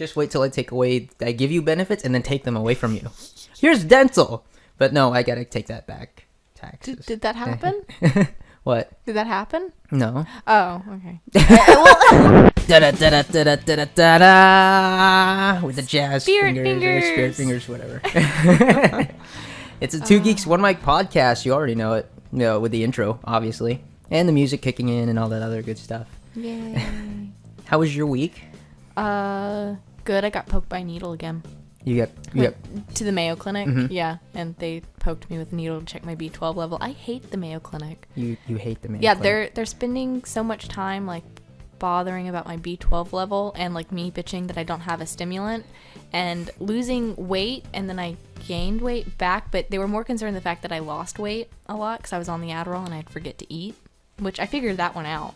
Just wait till I give you benefits and then take them away from you. Here's dental. But no, I gotta take that back. Taxes. Did that happen? What? Did that happen? No. Oh, okay. Da-da-da-da-da-da-da-da. With the jazz Spirit fingers. Spirit fingers, whatever. It's a Two Geeks, One Mic podcast. You already know it. You know, with the intro, obviously. And the music kicking in and all that other good stuff. Yay. How was your week? Good. I got poked by a needle again. You got to the Mayo Clinic. Mhm. Yeah, and they poked me with a needle to check my B12 level. I hate the Mayo Clinic. You hate the Mayo Yeah, Clinic. they're spending so much time like bothering about my B12 level and like me bitching that I don't have a stimulant and losing weight, and then I gained weight back, but they were more concerned the fact that I lost weight a lot because I was on the Adderall and I'd forget to eat, which I figured that one out.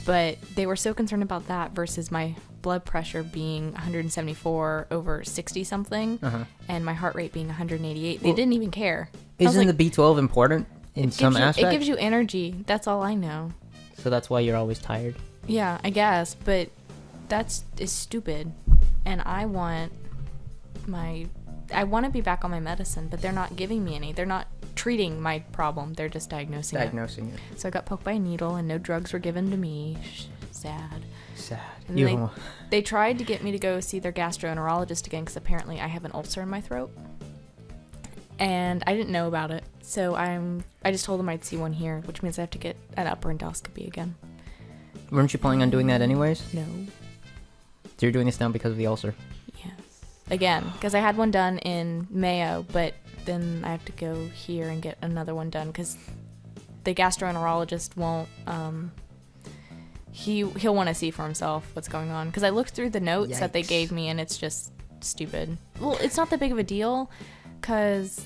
But they were so concerned about that versus my blood pressure being 174 over 60 something, and my heart rate being 188. They didn't even care. Isn't the B12 important in some aspect? It gives you energy. That's all I know. So that's why you're always tired. Yeah, I guess, but is stupid. And I want to be back on my medicine, but they're not giving me any. They're not treating my problem. They're just diagnosing it. So I got poked by a needle and no drugs were given to me. Sad. And they tried to get me to go see their gastroenterologist again because apparently I have an ulcer in my throat. And I didn't know about it. So I just told them I'd see one here, which means I have to get an upper endoscopy again. Weren't you planning on doing that anyways? No. So you're doing this now because of the ulcer? Yes. Again, because I had one done in Mayo, but then I have to go here and get another one done because the gastroenterologist won't, he'll want to see for himself what's going on. Because I looked through the notes that they gave me and it's just stupid. Well, it's not that big of a deal because,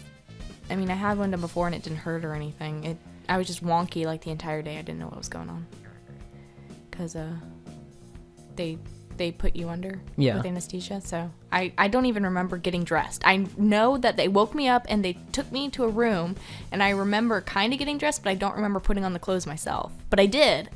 I mean, I had one done before and it didn't hurt or anything. I was just wonky like the entire day. I didn't know what was going on. Because they put you under with anesthesia. So I don't even remember getting dressed. I know that they woke me up and they took me to a room, and I remember kind of getting dressed, but I don't remember putting on the clothes myself. But I did.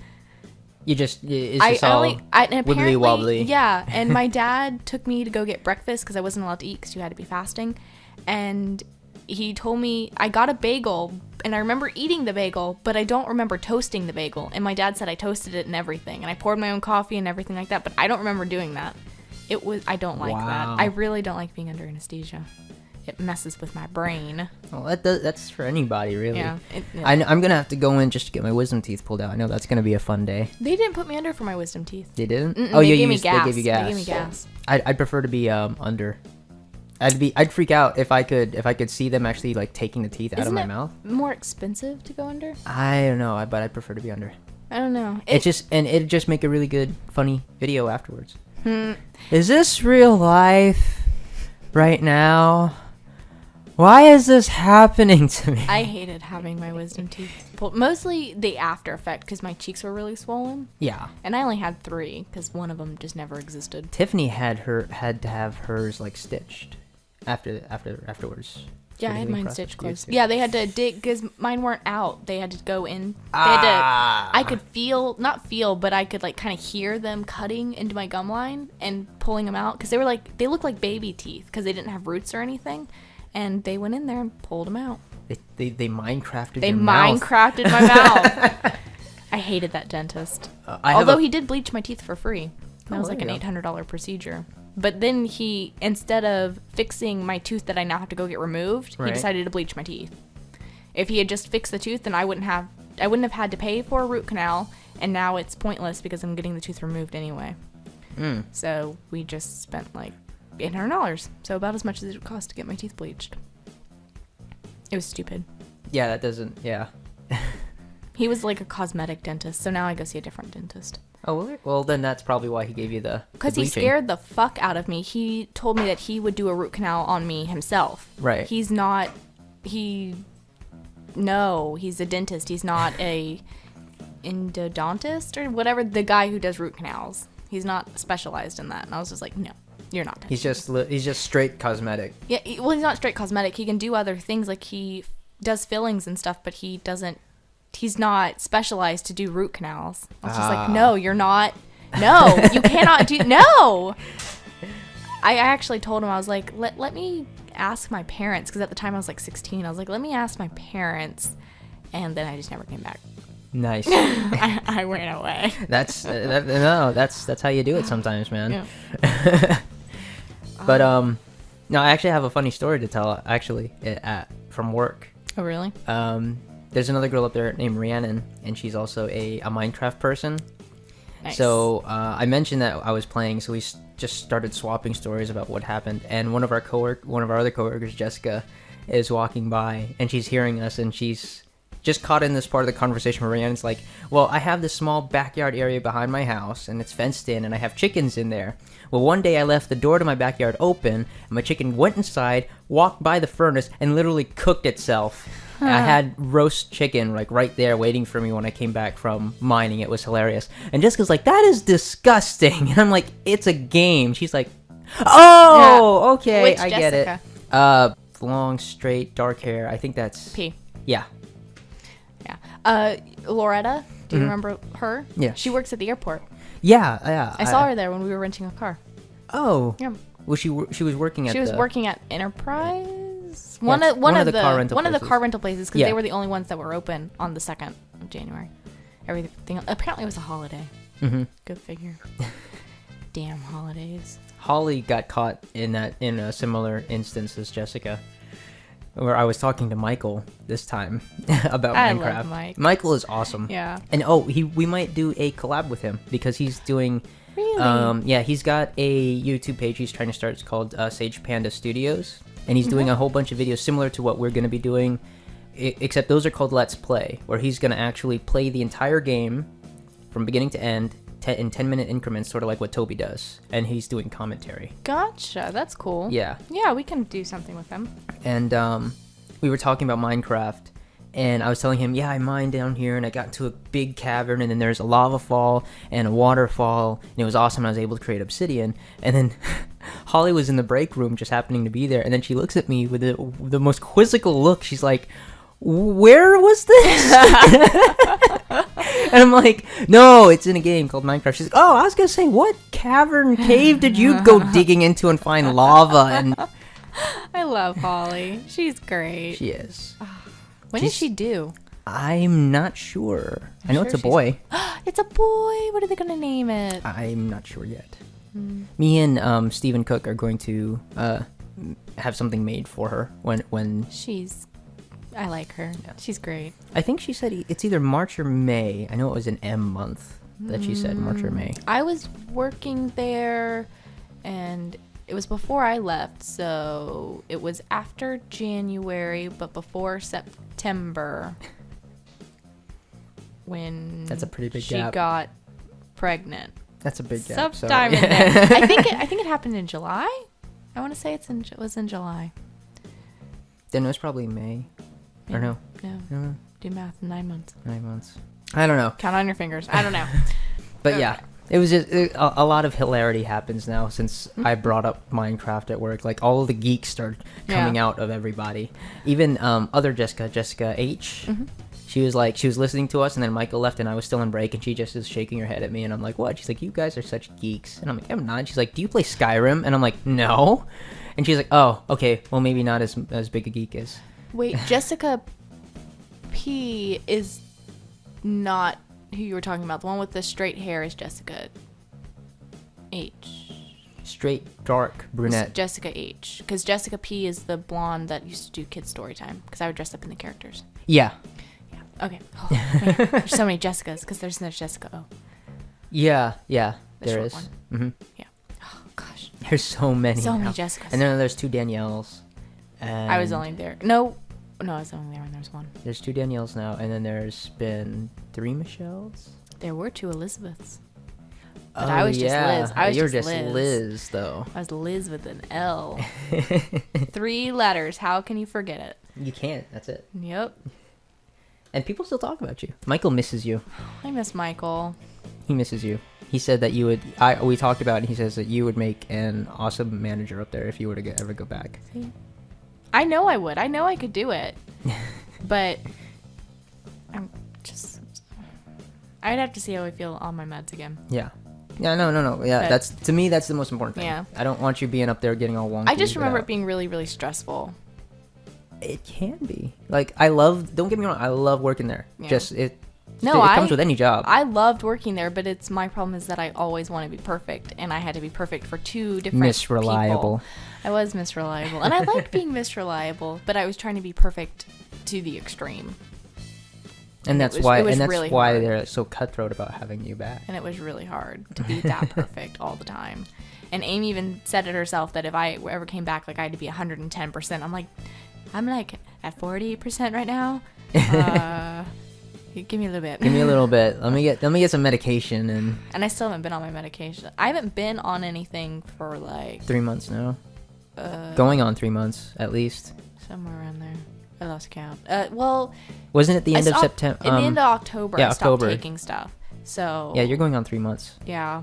You just, it's just all wibbly wobbly. Yeah, and my dad took me to go get breakfast because I wasn't allowed to eat because you had to be fasting. And he told me I got a bagel, and I remember eating the bagel, but I don't remember toasting the bagel. And my dad said I toasted it and everything, and I poured my own coffee and everything like that, but I don't remember doing that. I don't like that. I really don't like being under anesthesia. It messes with my brain. Well, that's for anybody, really. Yeah. I'm going to have to go in just to get my wisdom teeth pulled out. I know that's going to be a fun day. They didn't put me under for my wisdom teeth. They didn't? Mm-mm, they gave me gas. They gave you gas. They gave me gas. I'd prefer to be under. I'd freak out if I could see them actually like taking the teeth out of my mouth. More expensive to go under? I don't know, but I'd prefer to be under. I don't know. It'd just make a really good, funny video afterwards. Is this real life right now? Why is this happening to me? I hated having my wisdom teeth pulled. Mostly the after effect because my cheeks were really swollen. Yeah. And I only had 3 because one of them just never existed. Tiffany had to have hers like stitched afterwards. Yeah, I had mine stitched close. Yeah, they had to dig because mine weren't out. They had to go in. I could but I could like kind of hear them cutting into my gum line and pulling them out because they looked like baby teeth because they didn't have roots or anything. And they went in there and pulled them out. They Minecrafted your mouth. They Minecrafted my mouth. I hated that dentist. Although he did bleach my teeth for free. That was like an $800 procedure. But then he, instead of fixing my tooth that I now have to go get removed, he decided to bleach my teeth. If he had just fixed the tooth, then I wouldn't have had to pay for a root canal, and now it's pointless because I'm getting the tooth removed anyway. So we just spent like $800, so about as much as it would cost to get my teeth bleached. It was stupid. Yeah, that doesn't. Yeah. He was like a cosmetic dentist, so now I go see a different dentist. Oh, well, then that's probably why he gave you the because he scared the fuck out of me. He told me that he would do a root canal on me himself. Right. He's a dentist. He's not a endodontist or whatever, the guy who does root canals. He's not specialized in that. And I was just like, no, you're not. He's just straight cosmetic. Yeah, he's not straight cosmetic. He can do other things, like he does fillings and stuff, but he's not specialized to do root canals. I was just like, no, you're not. No, you cannot do. No. I actually told him, I was like, let me ask my parents, because at the time I was like 16. I was like, let me ask my parents, and then I just never came back. Nice. I ran away. That's how you do it sometimes, man. Yeah. But no, I actually have a funny story to tell. Actually, from work. Oh really? There's another girl up there named Rhiannon, and she's also a Minecraft person. Nice. So I mentioned that I was playing, so we just started swapping stories about what happened. And one of our other coworkers, Jessica, is walking by, and she's hearing us, and she's just caught in this part of the conversation where Rhiannon's like, well, I have this small backyard area behind my house, and it's fenced in, and I have chickens in there. Well, one day I left the door to my backyard open, and my chicken went inside, walked by the furnace, and literally cooked itself. Huh. I had roast chicken like right there waiting for me when I came back from mining. It was hilarious. And Jessica's like, that is disgusting. And I'm like, it's a game. She's like, oh, yeah. Okay, Which I Jessica? Get it. Long, straight, dark hair. I think that's... P. Yeah. Yeah. Loretta, do you remember her? Yeah. She works at the airport. Yeah. I saw her there when we were renting a car. Oh. Yeah. Well, she was working at... She was working at Enterprise? One of the car rental places, because they were the only ones that were open on the 2nd of January. Everything apparently it was a holiday. Mm-hmm. Good figure. Damn holidays. Holly got caught in a similar instance as Jessica, where I was talking to Michael this time about Minecraft. Love Mike. Michael is awesome. Yeah. And we might do a collab with him because he's doing... Really? Yeah, he's got a YouTube page he's trying to start. It's called Sage Panda Studios. And he's doing a whole bunch of videos similar to what we're going to be doing, except those are called Let's Play, where he's going to actually play the entire game from beginning to end in 10-minute increments, sort of like what Toby does. And he's doing commentary. Gotcha. That's cool. Yeah. Yeah, we can do something with him. And we were talking about Minecraft, and I was telling him, yeah, I mined down here, and I got into a big cavern, and then there's a lava fall and a waterfall, and it was awesome. I was able to create obsidian. And then Holly was in the break room just happening to be there, and then she looks at me with the most quizzical look. She's like, where was this? And I'm like, no, it's in a game called Minecraft. She's like, oh, I was going to say, what cavern cave did you go digging into and find lava? And I love Holly. She's great. She is. When is she due? I'm not sure. I know it's a boy. It's a boy. What are they going to name it? I'm not sure yet. Me and Stephen Cook are going to have something made for her when I like her. Yeah. She's great. I think she said it's either March or May. I know it was an M month that she said, March or May. I was working there, and it was before I left, so it was after January, but before September, when that's a pretty big she gap. Got pregnant. That's a big gap. Sometime in there. I think it happened in July. I want to say it was in July. Then it was probably May. Maybe. Or no? No. Do math. 9 months. 9 months. I don't know. Count on your fingers. I don't know. But yeah. It was just a lot of hilarity happens now since I brought up Minecraft at work. Like all of the geeks started coming out of everybody. Even other Jessica H. Mm-hmm. She was listening to us, and then Michael left, and I was still in break, and she just is shaking her head at me, and I'm like, what? She's like, you guys are such geeks. And I'm like, I'm not. And she's like, do you play Skyrim? And I'm like, no. And she's like, oh, okay, well, maybe not as big a geek as... Wait, Jessica P is not who you were talking about. The one with the straight hair is Jessica H. Straight, dark, brunette. It's Jessica H. Because Jessica P is the blonde that used to do Kids Story Time, because I would dress up in the characters. Yeah. Okay. Oh, wait. There's so many Jessicas, because there's Jessica O. Yeah, the there short is. One. Mm-hmm. Yeah. Oh, gosh. There's so many. So many Jessicas. And then there's 2 Danielles. And I was only there. No, I was only there when there was 1. There's 2 Danielles now, and then there's been 3 Michelles. There were 2 Elizabeths. But I was just Liz. You're just Liz, though. I was Liz with an L. 3 letters. How can you forget it? You can't. That's it. Yep. And people still talk about you. Michael misses you. I miss Michael. He misses you. He said that you would... we talked about it, and he says that you would make an awesome manager up there if you were to ever go back. See? I know I would. I know I could do it. But I'm just... I'd have to see how I feel on my meds again. Yeah. Yeah, no. Yeah, But, that's to me. That's the most important thing. Yeah. I don't want you being up there getting all wonky. I just remember it being really, really stressful. It can be. Like I love. Don't get me wrong. I love working there. Yeah. Just it. No, it comes with any job. I loved working there, but it's my problem is that I always want to be perfect, and I had to be perfect for 2 different Misreliable. people. I was misreliable, and I liked being misreliable, but I was trying to be perfect to the extreme. And that's why really hard. they're so cutthroat about having you back. And it was really hard to be that perfect all the time. And Amy even said it herself that if I ever came back, like I had to be 110%. I'm like at 40% right now. Give me a little bit. Give me a little bit. Let me get some medication and I still haven't been on my medication. I haven't been on anything for like 3 months now. Going on 3 months at least. Somewhere around there. I lost count. Well, wasn't it the end of September? At the end of October, I stopped taking stuff. So yeah, you're going on 3 months. Yeah,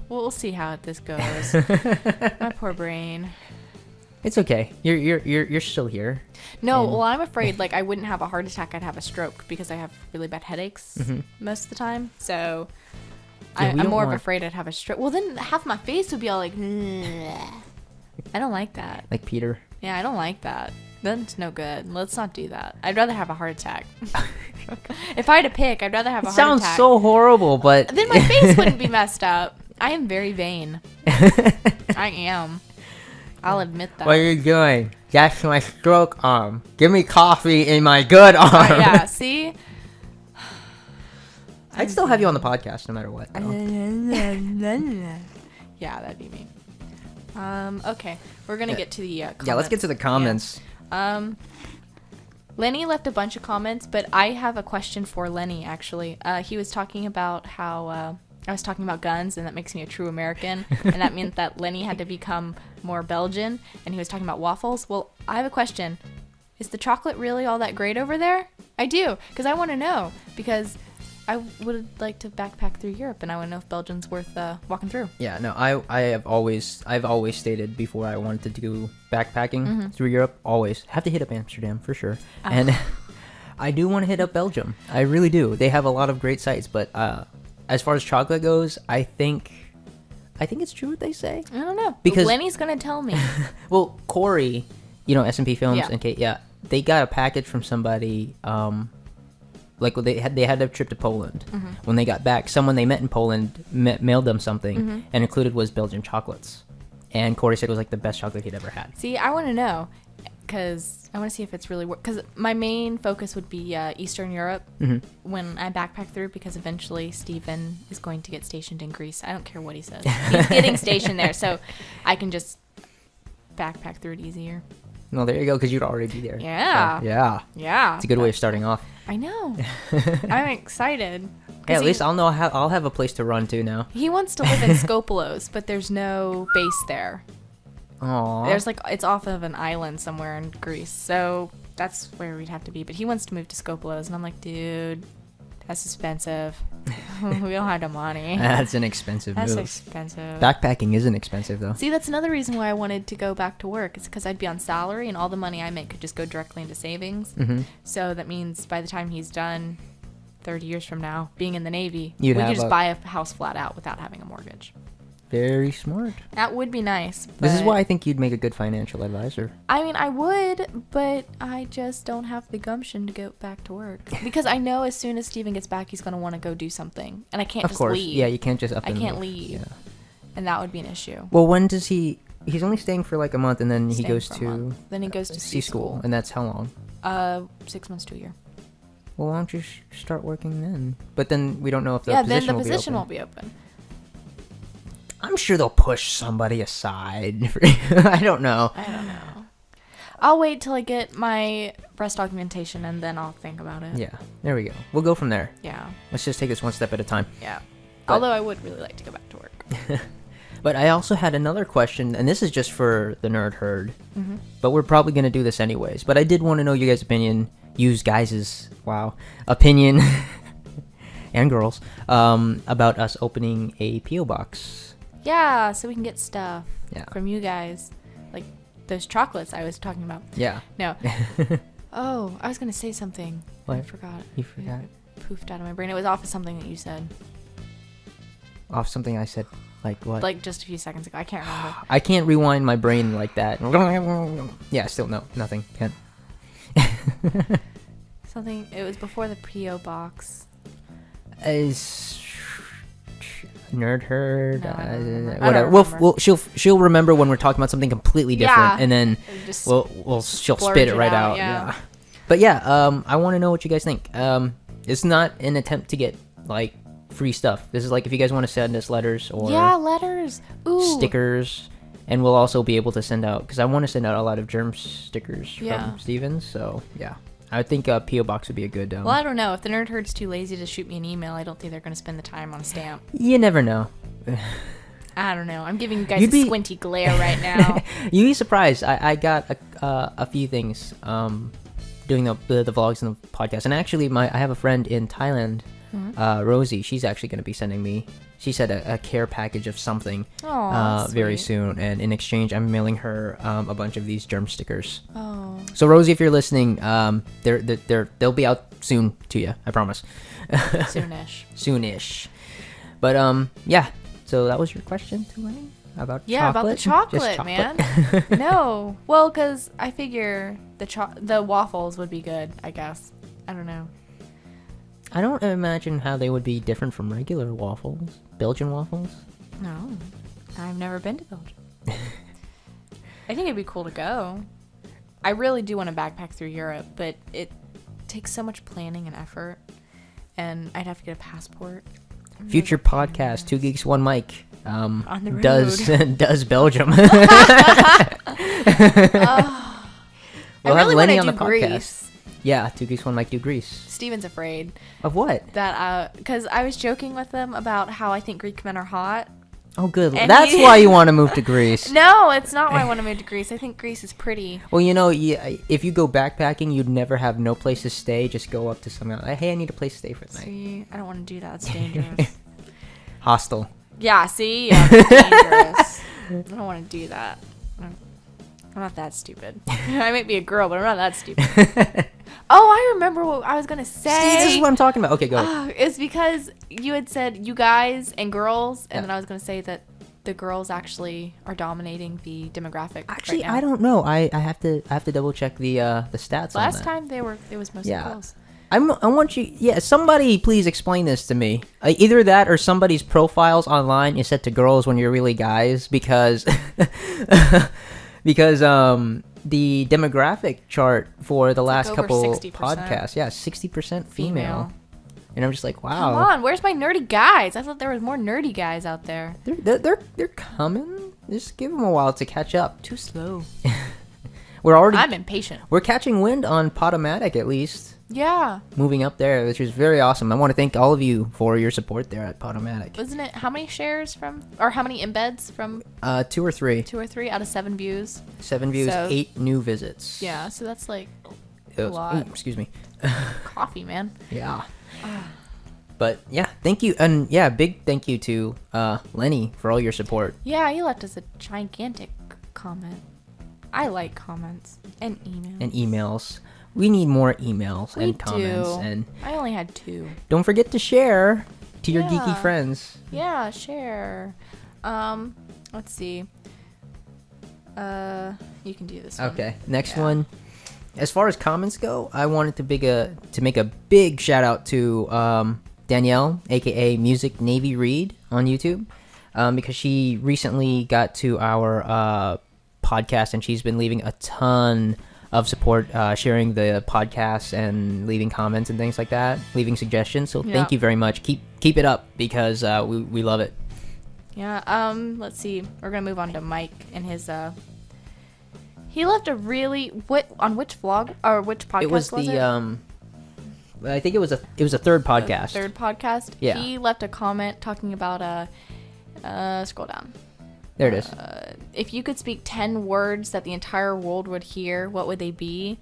we'll see how this goes. My poor brain. It's okay. You're still here. No, well, I'm afraid like I wouldn't have a heart attack. I'd have a stroke because I have really bad headaches most of the time. So I'm more afraid I'd have a stroke. Well, then half my face would be all like, bleh. I don't like that. Like Peter. Yeah, I don't like that. That's no good. Let's not do that. I'd rather have a heart attack. If I had to pick, I'd rather have a heart attack. Sounds so horrible, but then my face wouldn't be messed up. I am very vain. I am. I'll admit that. What are you doing? That's my stroke arm. Give me coffee in my good arm. Yeah, see? I'd still have you on the podcast no matter what. Yeah, that'd be me. Okay, we're gonna get to the comments. Yeah, let's get to the comments. Yeah. Lenny left a bunch of comments, but I have a question for Lenny, actually. He was talking about how I was talking about guns, and that makes me a true American, and that meant that Lenny had to become more Belgian, and he was talking about waffles. Well, I have a question. Is the chocolate really all that great over there? I do, because I want to know, because I would like to backpack through Europe, and I want to know if Belgium's worth walking through. Yeah, no, I've always stated before I wanted to do backpacking through Europe. Always have to hit up Amsterdam for sure, and I do want to hit up Belgium. I really do. They have a lot of great sites, but as far as chocolate goes, I think it's true what they say. I don't know because Lenny's gonna tell me. Well, Corey, S&P Films, yeah. and Kate, yeah, they got a package from somebody. Like they had a trip to Poland. When they got back, someone they met in Poland mailed them something, and included was Belgian chocolates. And Corey said it was like the best chocolate he'd ever had. See, I want to know, because I want to see if it's really because my main focus would be Eastern Europe when I backpack through, because eventually Steven is going to get stationed in Greece. I don't care what he says. He's getting stationed there, so I can just backpack through it easier. Well, there you go, because you'd already be there. Yeah. So, yeah. It's a good way of starting off. I know. I'm excited. Yeah, at least I'll know I'll have a place to run to now. He wants to live in Skopelos, but there's no base there. Aww. There's it's off of an island somewhere in Greece, so that's where we'd have to be. But he wants to move to Skopelos, and I'm like, dude, that's expensive. We don't have the money. That's an expensive move. That's expensive. Backpacking isn't expensive, though. See, that's another reason why I wanted to go back to work. It's because I'd be on salary, and all the money I make could just go directly into savings. So that means by the time he's done, 30 years from now, being in the Navy, we could just buy a house flat out without having a mortgage. Very smart. That would be nice. This is why I think you'd make a good financial advisor. I mean, I would, but I just don't have the gumption to go back to work. Because I know as soon as Steven gets back, he's going to want to go do something. And I can't just leave. Yeah, you can't just up and I can't move. leave. Yeah. And that would be an issue. Well, when does he... He's only staying for like a month, and then he goes to... Then he goes to sea school. And that's how long? 6 months to a year. Well, why don't you start working then? But then we don't know if the position then the will position be open. won't be open. I'm sure they'll push somebody aside. I don't know. I'll wait till I get my breast augmentation, and then I'll think about it. Yeah, there we go. We'll go from there. Yeah. Let's just take this one step at a time. Yeah. Although I would really like to go back to work. But I also had another question, and this is just for the nerd herd. But we're probably going to do this anyways. But I did want to know you guys' opinion. Use guys' opinion and girls about us opening a P.O. box. Yeah, so we can get stuff from you guys. Like those chocolates I was talking about. Yeah. No. Oh, I was going to say something. What? I forgot. You forgot? It poofed out of my brain. It was off of something that you said. off something I said. Like what? Like just a few seconds ago. I can't remember. I can't rewind my brain like that. Yeah, still no, nothing. Can't. Something. It was before the P.O. box. Is nerd herd. No, I don't remember. Whatever. I don't remember. She'll remember when we're talking about something completely different, and then Just she'll spit it right out. Yeah. But yeah, I want to know what you guys think. It's not an attempt to get like free stuff. This is like if you guys want to send us letters or letters. Ooh. stickers, and we'll also be able to send out because I want to send out a lot of germ stickers from Steven. So yeah. I think a P.O. box would be a good... well, I don't know. If the Nerd Herd's too lazy to shoot me an email, I don't think they're going to spend the time on a stamp. You never know. I don't know. I'm giving you guys a squinty glare right now. You'd be surprised. I got a few things doing the vlogs and the podcast. And actually, I have a friend in Thailand, Rosie. She's actually going to be sending me... She said a care package of something very soon, and in exchange, I'm mailing her a bunch of these germ stickers. Oh. So Rosie, if you're listening, they'll be out soon to you. I promise. Soonish. Soonish. But yeah. So that was your question to Lenny about chocolate? About the chocolate, man. No, well, because I figure the waffles would be good. I guess. I don't know. I don't imagine how they would be different from regular waffles. Belgian waffles? No. I've never been to Belgium. I think it'd be cool to go. I really do want to backpack through Europe, but it takes so much planning and effort, and I'd have to get a passport. Future podcast, 2 Geeks, 1 Mic. On the road. Does Belgium. I really want to do Greece. Yeah, 2 Geeks, 1 Mic do Greece. Steven's afraid. Of what? That, because I was joking with him about how I think Greek men are hot. Oh, good. That's why you want to move to Greece. No, it's not why I want to move to Greece. I think Greece is pretty. Well, you know, if you go backpacking, you'd never have no place to stay. Just go up to someone. Hey, I need a place to stay for the night. See, I don't want to do that. It's dangerous. Hostile. Yeah, see? Yeah, it's dangerous. I don't want to do that. I'm not that stupid. I might be a girl, but I'm not that stupid. Oh, I remember what I was going to say. See, this is what I'm talking about. Okay, go. It's because you had said you guys and girls, and then I was going to say that the girls actually are dominating the demographic. Actually, right now. I don't know. I have to double check the stats. Last on that. time it was mostly girls. I want you. Yeah, somebody please explain this to me. Either that or somebody's profiles online is set to girls when you're really guys because the demographic chart for the last couple 60%. podcasts, 60% female. And I'm just like, wow. Come on, where's my nerdy guys? I thought there was more nerdy guys out there. They're coming. Just give them a while to catch up. Too slow. I'm impatient. We're catching wind on Podomatic at least. Yeah. Moving up there, which is very awesome. I want to thank all of you for your support there at Podomatic. Wasn't it how many shares or how many embeds from? 2 or 3. 2 or 3 out of 7 views. 7 views, so, 8 new visits. Yeah, so that's like a lot. Ooh, excuse me. Coffee, man. Yeah. But yeah, thank you, and yeah, big thank you to Lenny for all your support. Yeah, he left us a gigantic comment. I like comments and emails. We need more emails and comments. And I only had 2. Don't forget to share to your geeky friends. Yeah, share. Let's see. You can do this one. Okay, next one. As far as comments go, I wanted to make a big shout out to Danielle, aka Music Navy Reed on YouTube, because she recently got to our podcast and she's been leaving a ton of support, sharing the podcast and leaving comments and things like that, leaving suggestions. So thank you very much. Keep it up because we love it. Yeah. Let's see. We're gonna move on to Mike and his. He left a really on which vlog or which podcast? It was I think it was a third podcast. Third podcast. Yeah. He left a comment talking about scroll down. There it is. If you could speak 10 words that the entire world would hear, what would they be?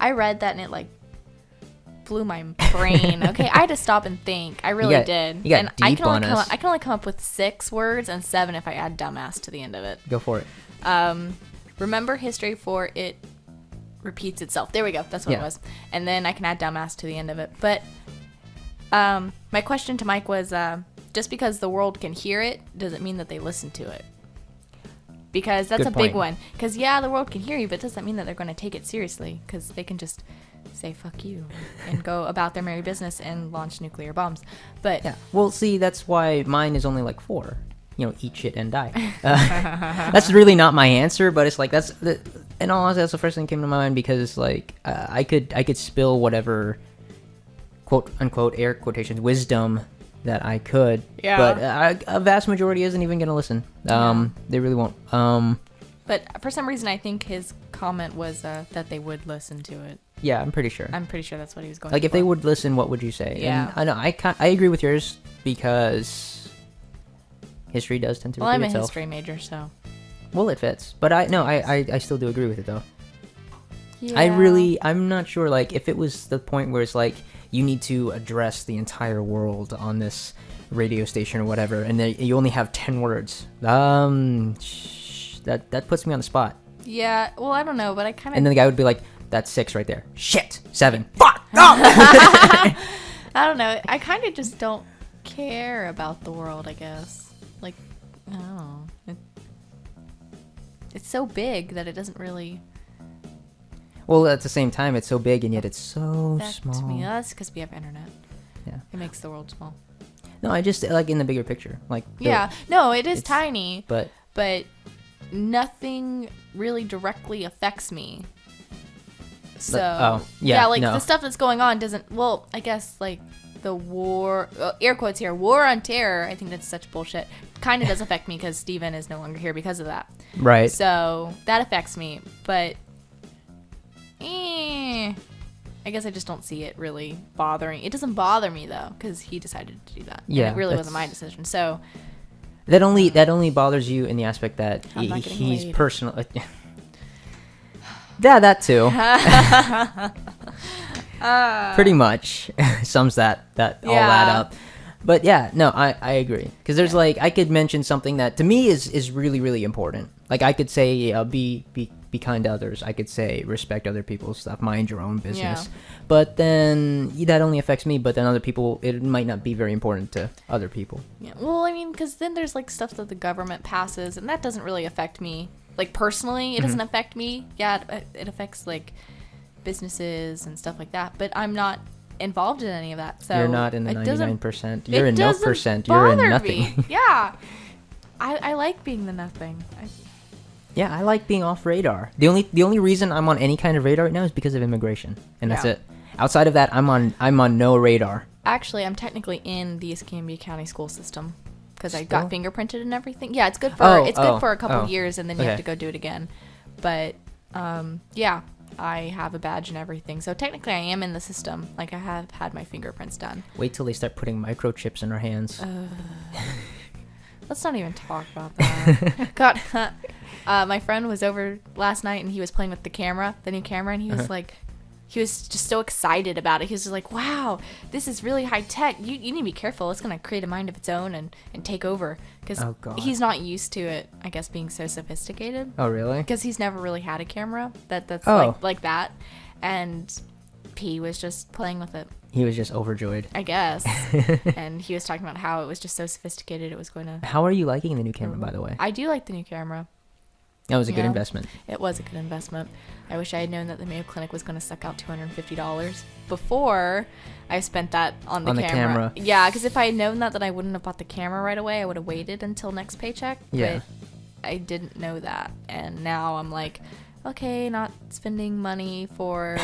I read that and it like blew my brain. Okay, I had to stop and think. I really did. You got deep on us. I can only come up with 6 words and 7 if I add dumbass to the end of it. Go for it. Remember history for it repeats itself. There we go. That's what it was. And then I can add dumbass to the end of it. But my question to Mike was just because the world can hear it doesn't mean that they listen to it. Because that's Good a big point. one. Because, yeah, the world can hear you, but it doesn't mean that they're going to take it seriously. Because they can just say, fuck you, and go about their merry business and launch nuclear bombs. But Yeah. Well, see, that's why mine is only like 4. You know, eat shit and die. That's really not my answer, but it's like in all honesty, that's the first thing that came to my mind because like I could spill whatever quote unquote air quotations wisdom that I could, but a vast majority isn't even gonna listen. They really won't. But for some reason, I think his comment was that they would listen to it. Yeah, I'm pretty sure. I'm pretty sure that's what he was going. Like, for. if they would listen, what would you say? Yeah. And I know I agree with yours because history does tend to repeat I'm a itself. history major, so. Well, it fits, but I still do agree with it though. Yeah. I'm not sure, like, if it was the point where it's like you need to address the entire world on this radio station or whatever, and then you only have 10 words. That puts me on the spot. Yeah, well, I don't know, but I kind of. And then the guy would be like, "That's 6 right there. Shit, 7. Fuck. No!" I don't know. I kind of just don't care about the world, I guess. Like, I don't know. It's so big that it doesn't really Well, at the same time, it's so big and yet it's so affect small. me. That's because we have internet. Yeah. It makes the world small. No, I just like in the bigger picture, like. Yeah. No, it is it's- tiny, But nothing really directly affects me. So no. the stuff that's going on doesn't. Well, I guess like the war, air quotes here, war on terror. I think that's such bullshit. Kind of does affect me because Steven is no longer here because of that. right. So that affects me, but I guess I just don't see it really bothering. It doesn't bother me though because he decided to do that. Yeah, and it really wasn't my decision. So That only bothers you in the aspect that I'm not getting he's laid. personal. Yeah, that too. Pretty much sums all that up. But yeah, no, I agree because there's like I could mention something that to me is really really important. Like I could say be kind to others. I could say respect other people's stuff, mind your own business. Yeah. But then that only affects me. But then other people, it might not be very important to other people. yeah, well, I mean, because then there's like stuff that the government passes, and that doesn't really affect me. Like personally, it doesn't affect me. Yeah, it affects like businesses and stuff like that. But I'm not involved in any of that. So You're not in the it doesn't- 99%. You're in no doesn't percent. You're in bother nothing. me. Yeah, I like being the nothing. Yeah, I like being off radar. The only reason I'm on any kind of radar right now is because of immigration, and that's Yeah. it. Outside of that, I'm on no radar. Actually, I'm technically in the Escambia County school system because I Still? got fingerprinted and everything. Yeah, it's good for good for a couple oh. years, and then you Okay. have to go do it again. But yeah, I have a badge and everything, so technically I am in the system. Like I have had my fingerprints done. Wait till they start putting microchips in our hands. Let's not even talk about that. God, my friend was over last night and he was playing with the new camera, and he was like. He was just so excited about it. He was just like, wow, this is really high tech. You need to be careful. It's going to create a mind of its own and take over. Because Oh, God. he's not used to it, I guess, being so sophisticated. Oh, really? Because he's never really had a camera that's Oh. like that. And P was just playing with it, He was just overjoyed. I guess. And he was talking about how it was just so sophisticated it was going to... How are you liking the new camera, by the way? I do like the new camera. That was a good Yeah. investment. It was a good investment. I wish I had known that the Mayo Clinic was going to suck out $250 before I spent that on the camera. Yeah, because if I had known that, then I wouldn't have bought the camera right away. I would have waited until next paycheck. Yeah. But I didn't know that. And now I'm like, okay, not spending money for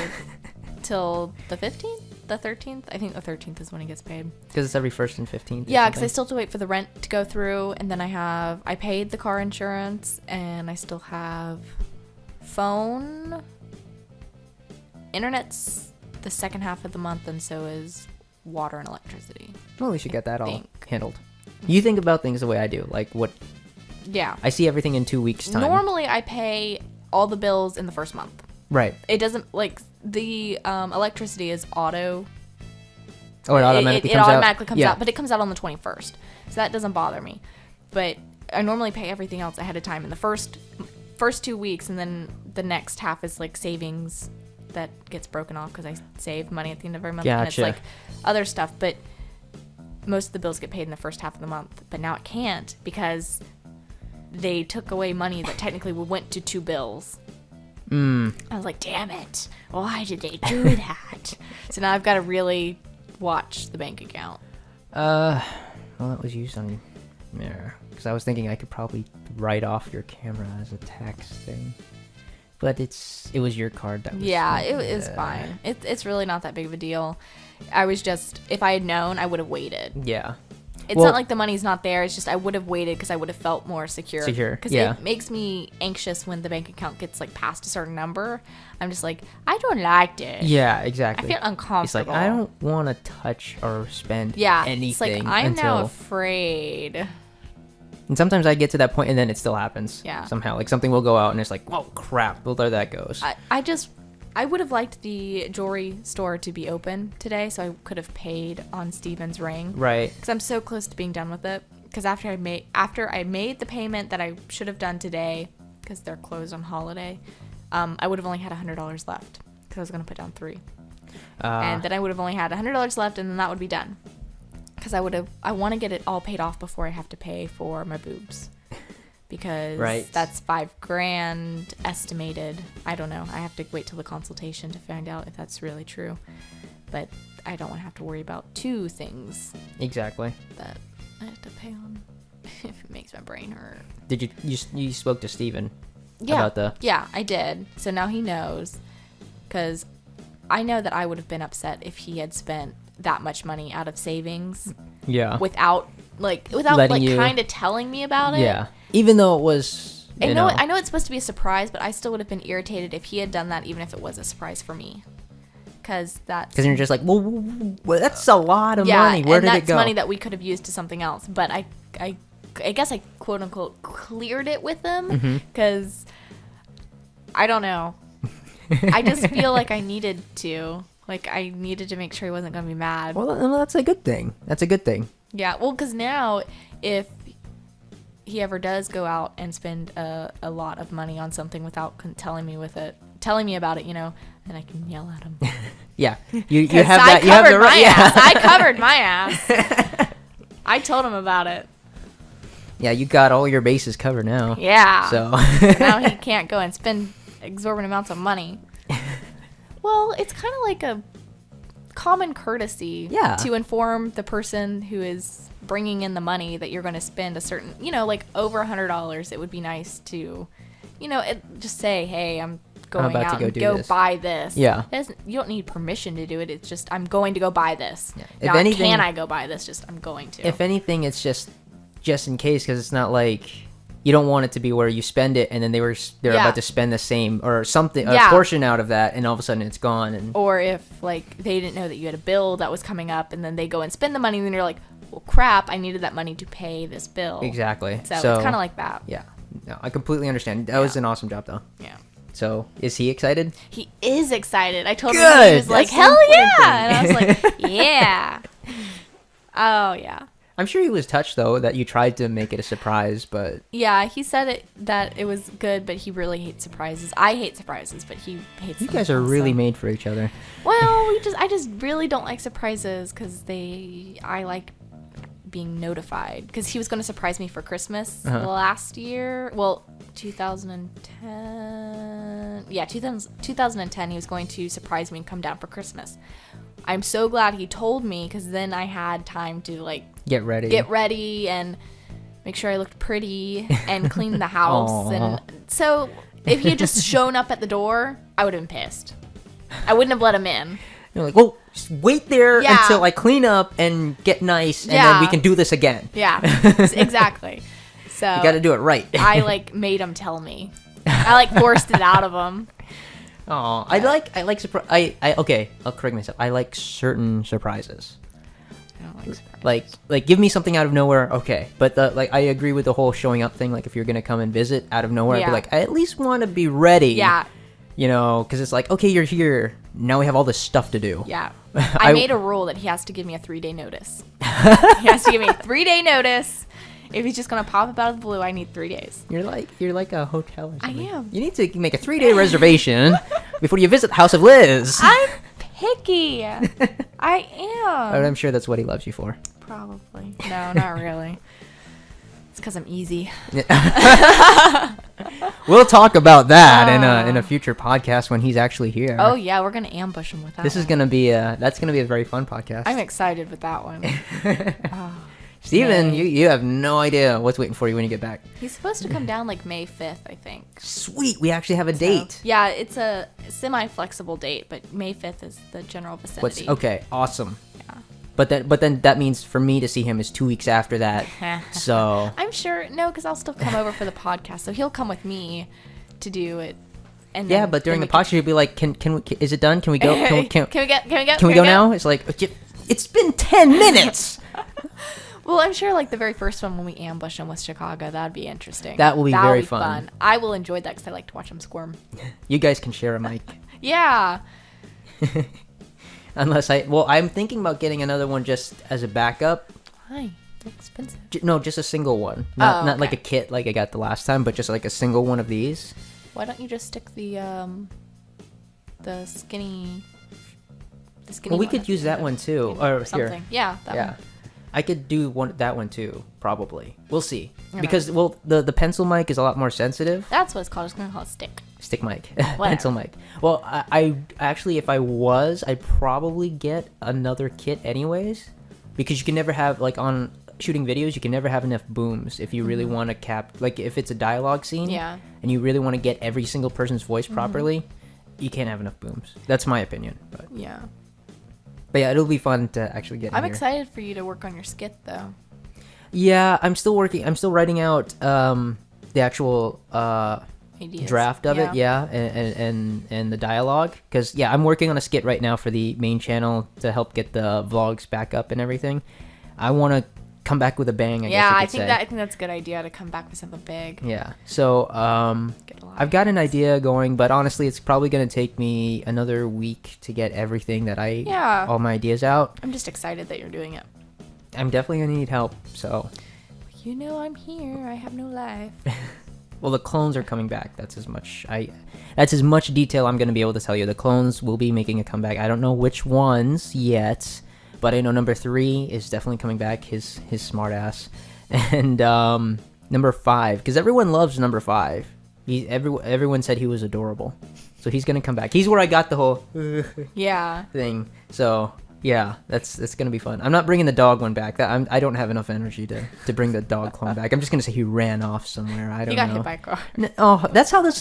till the 15th? The 13th? I think the 13th is when it gets paid. Because it's every 1st and 15th. Yeah, because I still have to wait for the rent to go through, and then I paid the car insurance, and I still have phone. Internet's the second half of the month, and so is water and electricity. Well, we should get that all think. handled. You think about things the way I do. Like what Yeah. I see everything in 2 weeks' time. Normally, I pay all the bills in the first month. Right. It doesn't, like, the electricity is auto. Oh, it automatically It comes out. automatically comes Yeah. out, but it comes out on the 21st. So that doesn't bother me. But I normally pay everything else ahead of time in the first 2 weeks, and then the next half is like savings that gets broken off because I save money at the end of every month. And it's Gotcha. like other stuff. But most of the bills get paid in the first half of the month, but now it can't because they took away money that technically went to 2 bills. I was like, damn it. Why did they do that? So now I've got to really watch the bank account. Well, that was used on there. Because I was thinking I could probably write off your camera as a tax thing. But it was your card that was... Yeah, it was fine. It's really not that big of a deal. I was just... If I had known, I would have waited. Yeah. It's not like the money's not there. It's just I would have waited because I would have felt more secure. Because it makes me anxious when the bank account gets like past a certain number. I'm just like, I don't like this. Yeah, exactly. I feel uncomfortable. It's like, I don't want to touch or spend anything. It's like, I'm now afraid. And sometimes I get to that point and then it still happens. Yeah. Somehow. Like something will go out and it's like, whoa, crap. Well, there that goes. I would have liked the jewelry store to be open today so I could have paid on Steven's ring. Right. Because I'm so close to being done with it. Because after I made the payment that I should have done today, because they're closed on holiday, I would have only had $100 left. Because I was going to put down 3. And then I would have only had $100 left and then that would be done. Because I want to get it all paid off before I have to pay for my boobs. Because that's $5,000 estimated. I don't know. I have to wait till the consultation to find out if that's really true. But I don't want to have to worry about 2 things. Exactly. That I have to pay on if it makes my brain hurt. Did you spoke to Steven about the... Yeah, I did. So now he knows. Because I know that I would have been upset if he had spent that much money out of savings. Yeah. Without kind of telling me about it. Yeah. Even though it was, I know it's supposed to be a surprise, but I still would have been irritated if he had done that, even if it was a surprise for me. Because you're just like, well, that's a lot of money. Where did it go? That's money that we could have used to something else. But I guess I quote unquote cleared it with him because I don't know. I just feel like I needed to. Like I needed to make sure he wasn't going to be mad. Well, that's a good thing. That's a good thing. Yeah. Well, because now if he ever does go out and spend a lot of money on something without telling me about it, then I can yell at him. Yeah, you have that. You have the right. Yeah, I covered my ass. I told him about it. Yeah, you got all your bases covered now. Yeah. So now he can't go and spend exorbitant amounts of money. Well, it's kind of like a common courtesy to inform the person who is bringing in the money that you're going to spend a certain, like over $100. It would be nice to, just say, hey, I'm going out and go buy this. Yeah. You don't need permission to do it. It's just, I'm going to go buy this. Yeah. If anything, can I go buy this? Just, I'm going to. If anything, it's just in case, because it's not like you don't want it to be where you spend it and then they're about to spend the same or something, a portion out of that, and all of a sudden it's gone. Or if like they didn't know that you had a bill that was coming up and then they go and spend the money and then you're like, well, crap, I needed that money to pay this bill. Exactly. So it's kind of like that. Yeah. No, I completely understand. That was an awesome job, though. Yeah. So, is he excited? He is excited. I told him, he was like, hell yeah! And I was like, yeah. Oh, yeah. I'm sure he was touched, though, that you tried to make it a surprise, but... Yeah, he said that it was good, but he really hates surprises. I hate surprises, but he hates them. You guys are really made for each other. Well, I just really don't like surprises because I like being notified. Because he was going to surprise me for Christmas last year. Well, 2010. Yeah, 2010, he was going to surprise me and come down for Christmas. I'm so glad he told me because then I had time to like get ready and make sure I looked pretty and clean the house. And so if he had just shown up at the door, I would have been pissed. I wouldn't have let him in. You're like, well, just wait there until I clean up and get nice, and then we can do this again. Yeah, exactly. So you got to do it right. I like made him tell me. I like forced it out of him. Oh, I like surprise. Okay, I'll correct myself. I like certain surprises. I don't like surprises. Like give me something out of nowhere. Okay, but I agree with the whole showing up thing. Like if you're gonna come and visit out of nowhere, I'd be like, I at least want to be ready. Yeah. Because it's like, okay, you're here. Now we have all this stuff to do. Yeah. I made a rule that he has to give me a 3-day notice. He has to give me a 3-day notice. If he's just gonna pop up out of the blue, I need 3 days. You're like a hotel or something. I am. You need to make a 3-day reservation before you visit the House of Liz. I'm picky. I am. But I'm sure that's what he loves you for. Probably. No, not really. It's because I'm easy. We'll talk about that in a future podcast when he's actually here. Oh yeah, we're gonna ambush him with that. This is gonna be that's gonna be a very fun podcast. I'm excited with that one. Steven, you have no idea what's waiting for you when you get back. He's supposed to come down like May 5th, I think. Sweet, we actually have a date. Yeah, it's a semi-flexible date, but May 5th is the general vicinity. Okay, awesome. Yeah. But then that means for me to see him is 2 weeks after that. So I'm sure because I'll still come over for the podcast, so he'll come with me to do it. And yeah, but during the podcast, he'll be like, "Can we? Is it done? Can we go? Can we go now?" It's like, it's been 10 minutes. Well, I'm sure like the very first one when we ambush him with Chicago, that'd be interesting. That will be very fun. I will enjoy that because I like to watch him squirm. You guys can share a mic. Yeah. Unless I'm thinking about getting another one just as a backup. Why? They're expensive. No, just a single one. Not like a kit like I got the last time, but just like a single one of these. Why don't you just stick the skinny? Well, we could use that one too, or something. Here. Yeah, that one. I could do that one too, probably. We'll see. Because the pencil mic is a lot more sensitive. That's what it's called. I was gonna call it stick mic. Pencil mic. Well, I actually, if I was, I'd probably get another kit anyways, because you can never have, like, on shooting videos, you can never have enough booms if you really want to like, if it's a dialogue scene, and you really want to get every single person's voice properly, you can't have enough booms. That's my opinion. But yeah, it'll be fun to actually get. I'm excited for you to work on your skit, though. Yeah, I'm still writing out the actual draft of it, and the dialogue, because I'm working on a skit right now for the main channel to help get the vlogs back up and everything. I want to come back with a bang. I think that's a good idea to come back with something big. Yeah. So I've got an idea going, but honestly, it's probably going to take me another week to get everything that all my ideas out. I'm just excited that you're doing it. I'm definitely going to need help. So. I'm here. I have no life. Well, the clones are coming back. That's as much detail I'm going to be able to tell you. The clones will be making a comeback. I don't know which ones yet, but I know number 3 is definitely coming back. His smart ass, and number 5, because everyone loves number 5. Everyone said he was adorable, so he's going to come back. He's where I got the whole thing. So yeah, that's gonna be fun. I'm not bringing the dog one back. I don't have enough energy to bring the dog clone back. I'm just gonna say he ran off somewhere. I don't know. He got hit by a car. That's how the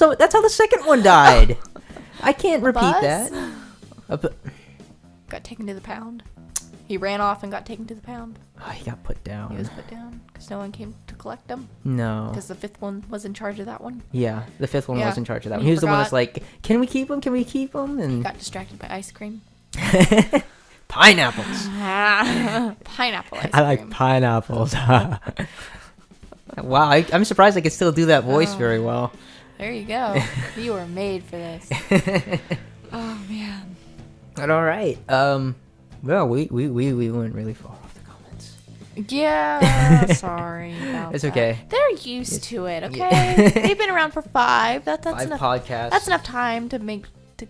second one died. I can't repeat that. Got taken to the pound. He ran off and got taken to the pound. Oh, he got put down. He was put down because no one came to collect him. No. Because the 5th one was in charge of that one. Yeah, the 5th one was in charge of that one. He was the one that's like, can we keep him? Can we keep him? And he got distracted by ice cream. Pineapples. Pineapple ice cream. I like pineapples. Wow, I'm surprised I can still do that voice very well. There you go. You were made for this. Oh man. But all right. Well, we went really far off the comments. Yeah, sorry about It's okay. That. They're used to it, okay? They've been around for 5. That's 5 enough podcasts. That's enough time to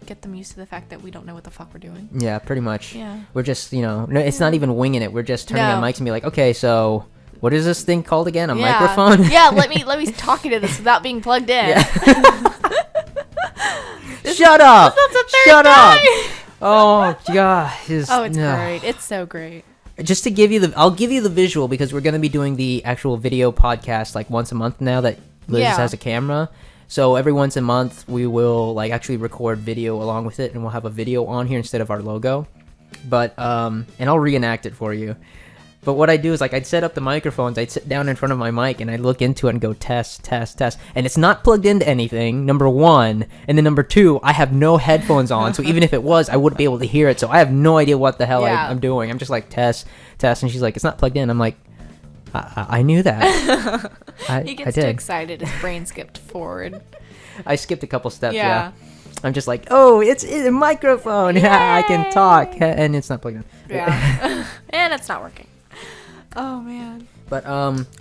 get them used to the fact that we don't know what the fuck we're doing. Yeah, pretty much. Yeah. We're just, it's not even winging it. We're just turning on mics and be like, okay, so what is this thing called again? A microphone? Yeah, let me talk into this without being plugged in. Yeah. Shut up! Shut up! Oh god. It's great. It's so great. Just to give you I'll give you the visual, because we're going to be doing the actual video podcast like once a month now that Liz has a camera. So every once a month we will like actually record video along with it, and we'll have a video on here instead of our logo. But and I'll reenact it for you. But what I do is like I'd set up the microphones, I'd sit down in front of my mic and I'd look into it and go test, test, test. And it's not plugged into anything, number 1. And then number 2, I have no headphones on. So even if it was, I wouldn't be able to hear it. So I have no idea what the hell I'm doing. I'm just like test, test. And she's like, it's not plugged in. I'm like, I knew that. He gets too excited. His brain skipped forward. I skipped a couple steps, yeah. I'm just like, oh, it's a microphone. Yeah, I can talk. And it's not plugged in. Yeah. And it's not working. Oh man. But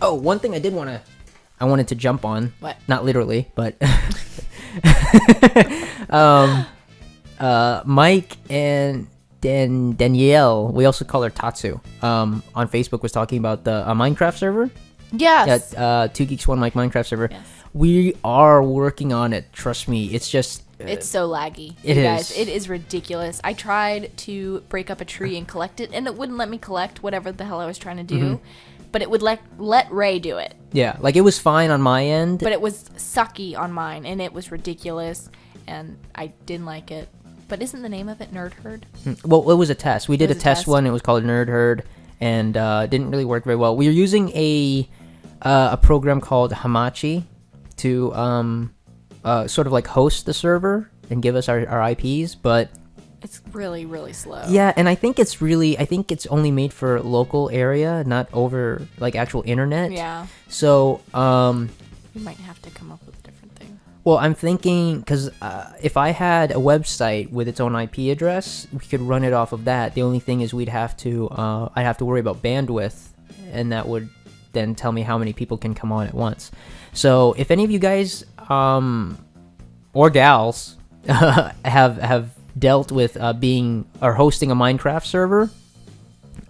one thing I wanted to jump on. What? Not literally, but Mike and Danielle, we also call her Tatsu, on Facebook was talking about the Minecraft server. Yes. Yeah, 2 Geeks 1 Mic Minecraft server. Yes. We are working on it. Trust me. It's just. It's so laggy. It you is. Guys, it is ridiculous. I tried to break up a tree and collect it, and it wouldn't let me collect whatever the hell I was trying to do. But it would let Ray do it. Yeah, like it was fine on my end. But it was sucky on mine, and it was ridiculous, and I didn't like it. But isn't the name of it Nerd Herd? Well, it was a test. We did a test one. It was called Nerd Herd, and didn't really work very well. We were using a program called Hamachi to sort of like host the server and give us our IPs, but it's really, really slow. Yeah, and I think it's only made for local area, not over like actual internet. Yeah. So you might have to come up with a different thing. Well, I'm thinking because if I had a website with its own IP address, we could run it off of that. The only thing is I'd have to worry about bandwidth, and that would then tell me how many people can come on at once. So if any of you guys or gals have dealt with being or hosting a Minecraft server,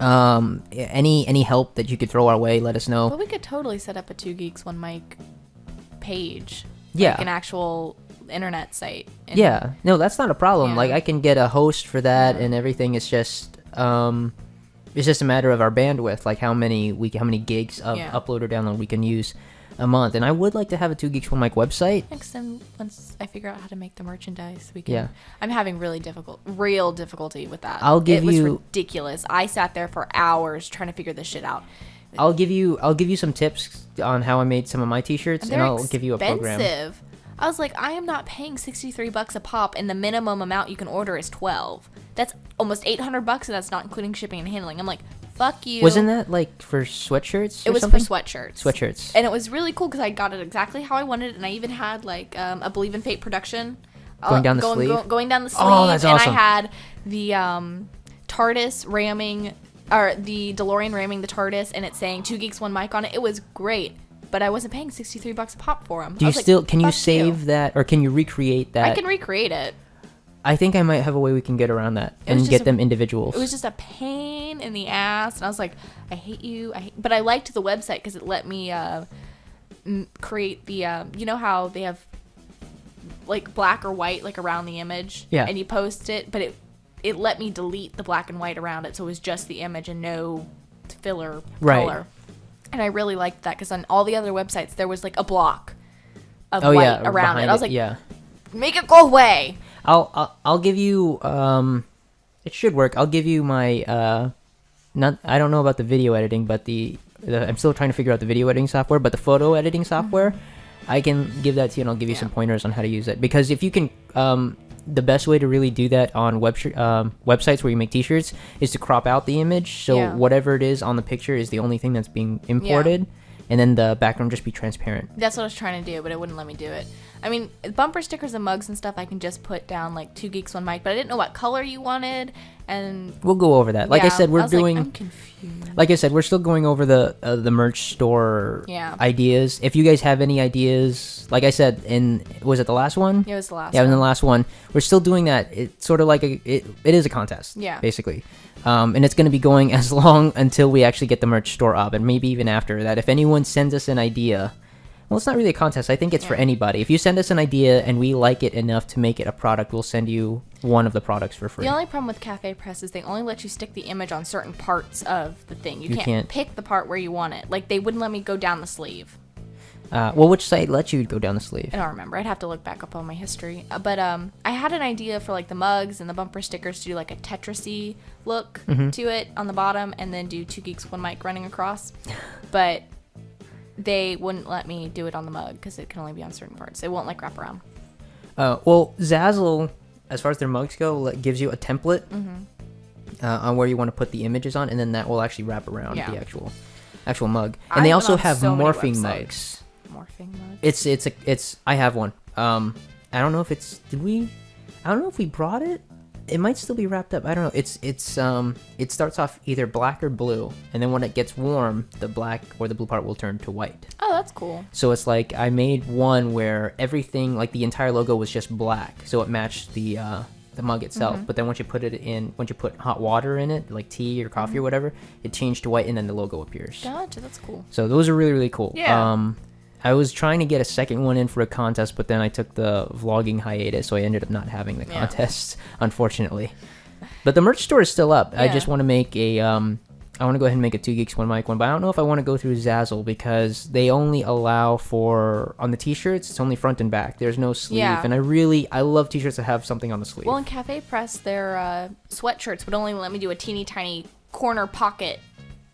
any help that you could throw our way, let us know. Well, we could totally set up a 2 Geeks 1 Mic page. Yeah. Like an actual internet site. Yeah. No, that's not a problem. Yeah. Like I can get a host for that and everything. It's just a matter of our bandwidth, like how many gigs of upload or download we can use a month. And I would like to have a 2 Geeks 1 Mic website. Next time, once I figure out how to make the merchandise, we can. Yeah. I'm having real difficulty with that. It was ridiculous. I sat there for hours trying to figure this shit out. I'll give you some tips on how I made some of my t-shirts, and I'll give you a program. I was like, I am not paying $63 a pop, and the minimum amount you can order is 12. That's almost $800, and that's not including shipping and handling. I'm like, fuck you. Wasn't that like for sweatshirts? It was something? for sweatshirts. Sweatshirts. And it was really cool because I got it exactly how I wanted it, and I even had like a Believe in Fate production going down the sleeve. Going down the sleeve. Oh, that's awesome. And I had the TARDIS ramming, or the DeLorean ramming the TARDIS, and it's saying 2 Geeks 1 Mic on it. It was great. But I wasn't paying $63 a pop for them. Can you save that, or can you recreate that? I can recreate it. I think I might have a way we can get around that and get them individuals. It was just a pain in the ass, and I was like, I hate you. But I liked the website because it let me create the, you know how they have like black or white like around the image? Yeah. And you post it, but it let me delete the black and white around it, so it was just the image and no filler color. And I really liked that because on all the other websites there was like a block of white around it. I was like, make it go away. I'll give you it should work. I'll give you my I don't know about the video editing, but I'm still trying to figure out the video editing software, but the photo editing software, I can give that to you, and I'll give you some pointers on how to use it. Because if you can the best way to really do that on websites where you make t-shirts is to crop out the image, so whatever it is on the picture is the only thing that's being imported, and then the background just be transparent. That's what I was trying to do, but it wouldn't let me do it. I mean, bumper stickers and mugs and stuff I can just put down like 2 Geeks 1 Mic, but I didn't know what color you wanted, and we'll go over that. Like I said, I'm confused. Like I said, we're still going over the merch store ideas. If you guys have any ideas, like I said, was it the last one? It was the last one. Yeah, in the last one. We're still doing that. It's sort of like it is a contest. Yeah. Basically. And it's going to be going as long until we actually get the merch store up, and maybe even after that. If anyone sends us an idea, well, it's not really a contest. I think it's for anybody. If you send us an idea and we like it enough to make it a product, we'll send you one of the products for free. The only problem with Cafe Press is they only let you stick the image on certain parts of the thing. You can't pick the part where you want it. Like, they wouldn't let me go down the sleeve. Well, which site lets you go down the sleeve? I don't remember. I'd have to look back up on my history. But I had an idea for like the mugs and the bumper stickers to do like a Tetris-y look to it on the bottom, and then do 2 Geeks 1 Mic running across. But they wouldn't let me do it on the mug because it can only be on certain parts. It won't like wrap around. Well, Zazzle, as far as their mugs go, gives you a template on where you want to put the images on, and then that will actually wrap around the actual mug. And they also have morphing mugs. Morphing mugs. It's I have one. I don't know if I don't know if we brought it. It might still be wrapped up. I don't know. It starts off either black or blue, and then when it gets warm, the black or the blue part will turn to white. Oh, that's cool. So it's like I made one where everything, like the entire logo, was just black, so it matched the mug itself. But then once you put hot water in it, like tea or coffee or whatever, it changed to white, and then the logo appears. Gotcha, that's cool. So those are really, really cool. Yeah. I was trying to get a second one in for a contest, but then I took the vlogging hiatus, so I ended up not having the contests, unfortunately. But the merch store is still up. I just want to make I want to go ahead and make a 2 Geeks 1 Mic one, but I don't know if I want to go through Zazzle because they only allow on the t-shirts, it's only front and back. There's no sleeve, and I love t-shirts that have something on the sleeve. Well, in Cafe Press, their sweatshirts would only let me do a teeny tiny corner pocket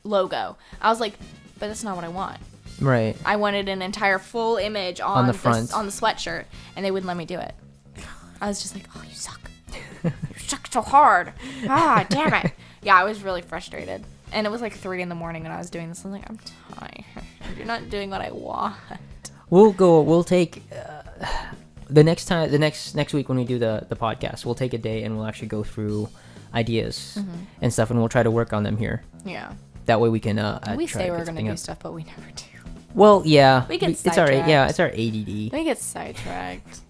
logo. I was like, but that's not what I want. Right. I wanted an entire full image on the front, on the sweatshirt, and they wouldn't let me do it. I was just like, oh, you suck. You suck so hard. Ah, damn it. Yeah, I was really frustrated. And it was like 3 a.m. when I was doing this. I was like, I'm tired. You're not doing what I want. We'll take the next week when we do the podcast, we'll take a day and we'll actually go through ideas and stuff, and we'll try to work on them here. Yeah. That way we can we say we're going to do stuff, but we never do. Well, yeah. We get it's our it's our ADD. We get sidetracked.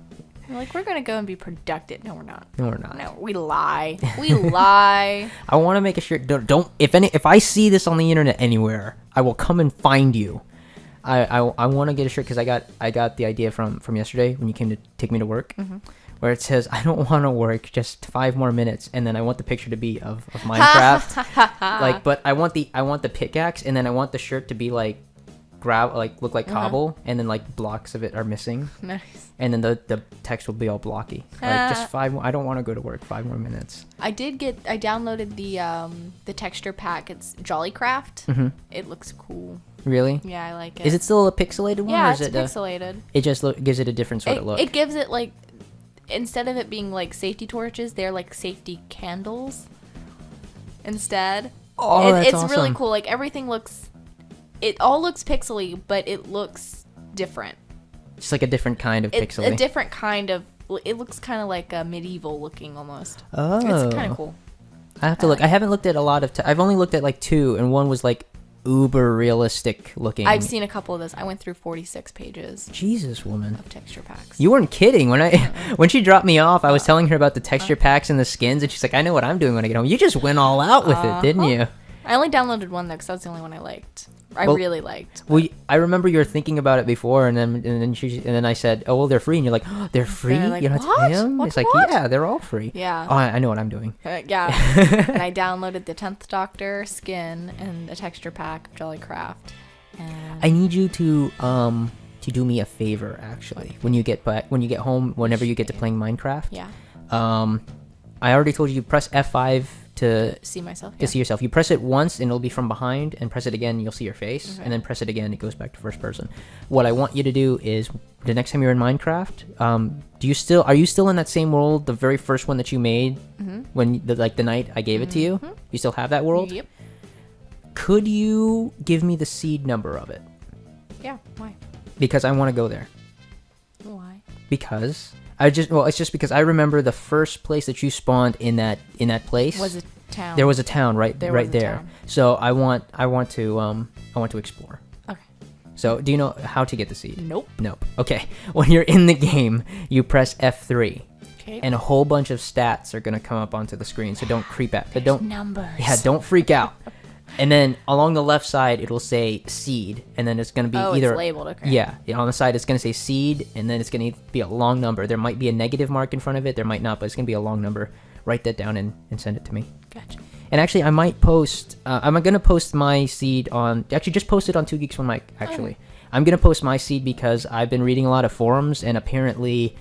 We're like, we're going to go and be productive. No, we're not. No, we lie. We lie. I want to make a shirt. Don't if I see this on the internet anywhere, I will come and find you. I want to get a shirt because I got the idea from yesterday when you came to take me to work, where it says, I don't want to work, just 5 more minutes, and then I want the picture to be of Minecraft. But I want the pickaxe, and then I want the shirt to be like look like cobble, and then like blocks of it are missing. Nice. And then the text will be all blocky. Like just 5 more. I don't want to go to work 5 more minutes. I downloaded the texture pack. It's Jollycraft. It looks cool. Really? Yeah, I like it. Is it still a pixelated one? Yeah, or it's pixelated. It just gives it a different sort of look. It gives it like, instead of it being like safety torches, they're like safety candles instead. Oh, that's awesome. It's really cool. Like everything looks, it all looks pixely, but it looks different. Just like a different kind of pixely. A different kind of. It looks kind of like a medieval looking almost. Oh, it's kind of cool. I have to look. I haven't looked at a lot of. I've only looked at like 2, and one was like uber realistic looking. I've seen a couple of those. I went through 46 pages. Jesus, woman. Of texture packs. You weren't kidding. When she dropped me off, I was telling her about the texture packs and the skins, and she's like, I know what I'm doing when I get home. You just went all out with it, didn't you? I only downloaded one though, because that was the only one I liked. I really liked. Well, I remember you were thinking about it before, and then I said, "Oh well, they're free," and you're like, "Oh, they're free? Like, you don't have to pay them?" It's like, "Yeah, they're all free." Yeah. Oh, I know what I'm doing. Yeah. And I downloaded the 10th Doctor skin and a texture pack of Jollycraft. And I need you to do me a favor, actually. When you get home, whenever you get to playing Minecraft. Yeah. I already told you press F5 to see myself. To see yourself. You press it once and it'll be from behind, and press it again and you'll see your face, and then press it again, it goes back to first person. What I want you to do is the next time you're in Minecraft, are you still in that same world, the very first one that you made when the night I gave it to you? You still have that world? Yep. Could you give me the seed number of it? Yeah. Why? Because I want to go there. Why? Because it's just because I remember the first place that you spawned in that place was a town. There was a town right there. Town. So I want to explore. Okay. So do you know how to get the seed? Nope. Okay. When you're in the game, you press F3. Okay. And a whole bunch of stats are gonna come up onto the screen. So don't creep out. But don't numbers. Yeah, don't freak out. And then along the left side, it'll say seed, and then it's going to be either... it's labeled, okay. Yeah, on the side, it's going to say seed, and then it's going to be a long number. There might be a negative mark in front of it, there might not, but it's going to be a long number. Write that down and send it to me. Gotcha. And actually, I might post... I'm going to post my seed on... Actually, just post it on 2 Geeks 1 Mic, actually. Okay. I'm going to post my seed because I've been reading a lot of forums, and apparently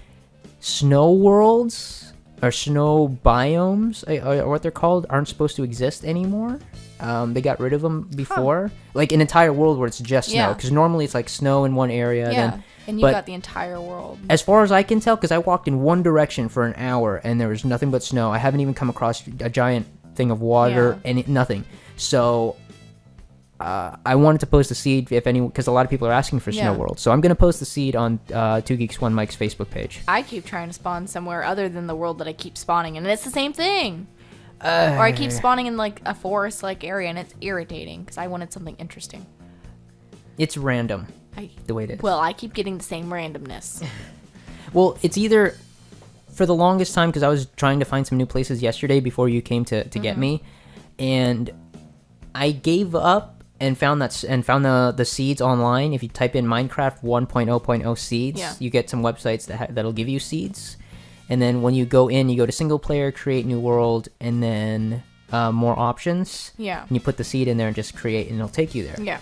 snow worlds... or snow biomes, or what they're called, aren't supposed to exist anymore. They got rid of them before. Like an entire world where it's just snow. Because normally it's like snow in one area. Yeah, and you got the entire world. As far as I can tell, because I walked in one direction for an hour and there was nothing but snow. I haven't even come across a giant thing of water and nothing. So I wanted to post the seed because a lot of people are asking for Snow World. So I'm going to post the seed on 2 Geeks 1 Mic's Facebook page. I keep trying to spawn somewhere other than the world that I keep spawning in, and it's the same thing. Or I keep spawning in like a forest-like area, and it's irritating because I wanted something interesting. It's random, the way it is. Well, I keep getting the same randomness. Well, it's either for the longest time, because I was trying to find some new places yesterday before you came to get me, and I gave up and found the seeds online. If you type in Minecraft 1.0.0 seeds, you get some websites that'll give you seeds. And then when you go in, you go to single player, create new world, and then more options. Yeah. And you put the seed in there and just create, and it'll take you there. Yeah.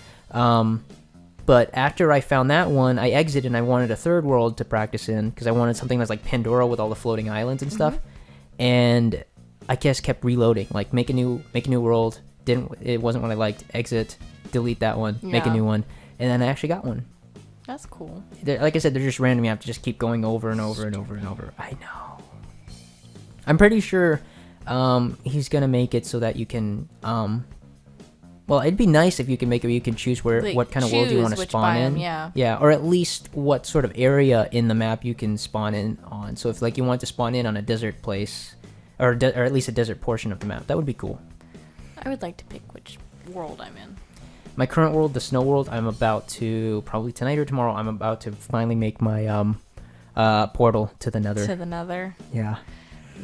But after I found that one, I exited and I wanted a third world to practice in because I wanted something that's like Pandora with all the floating islands and stuff. And I just kept reloading, like make a new world. It wasn't what I liked. Exit, delete that one, make a new one, and then I actually got one. That's cool. Like I said, they're just random. You have to just keep going over and over and over and over. I know. I'm pretty sure he's gonna make it so that you can. Well, it'd be nice if you can make it where you can choose what kind of world you want to spawn in. Yeah, or at least what sort of area in the map you can spawn in on. So if like you want to spawn in on a desert place, or at least a desert portion of the map, that would be cool. I would like to pick which world I'm in. My current world, the snow world, I'm about to, probably tonight or tomorrow, I'm about to finally make my portal to the nether. To the nether? Yeah.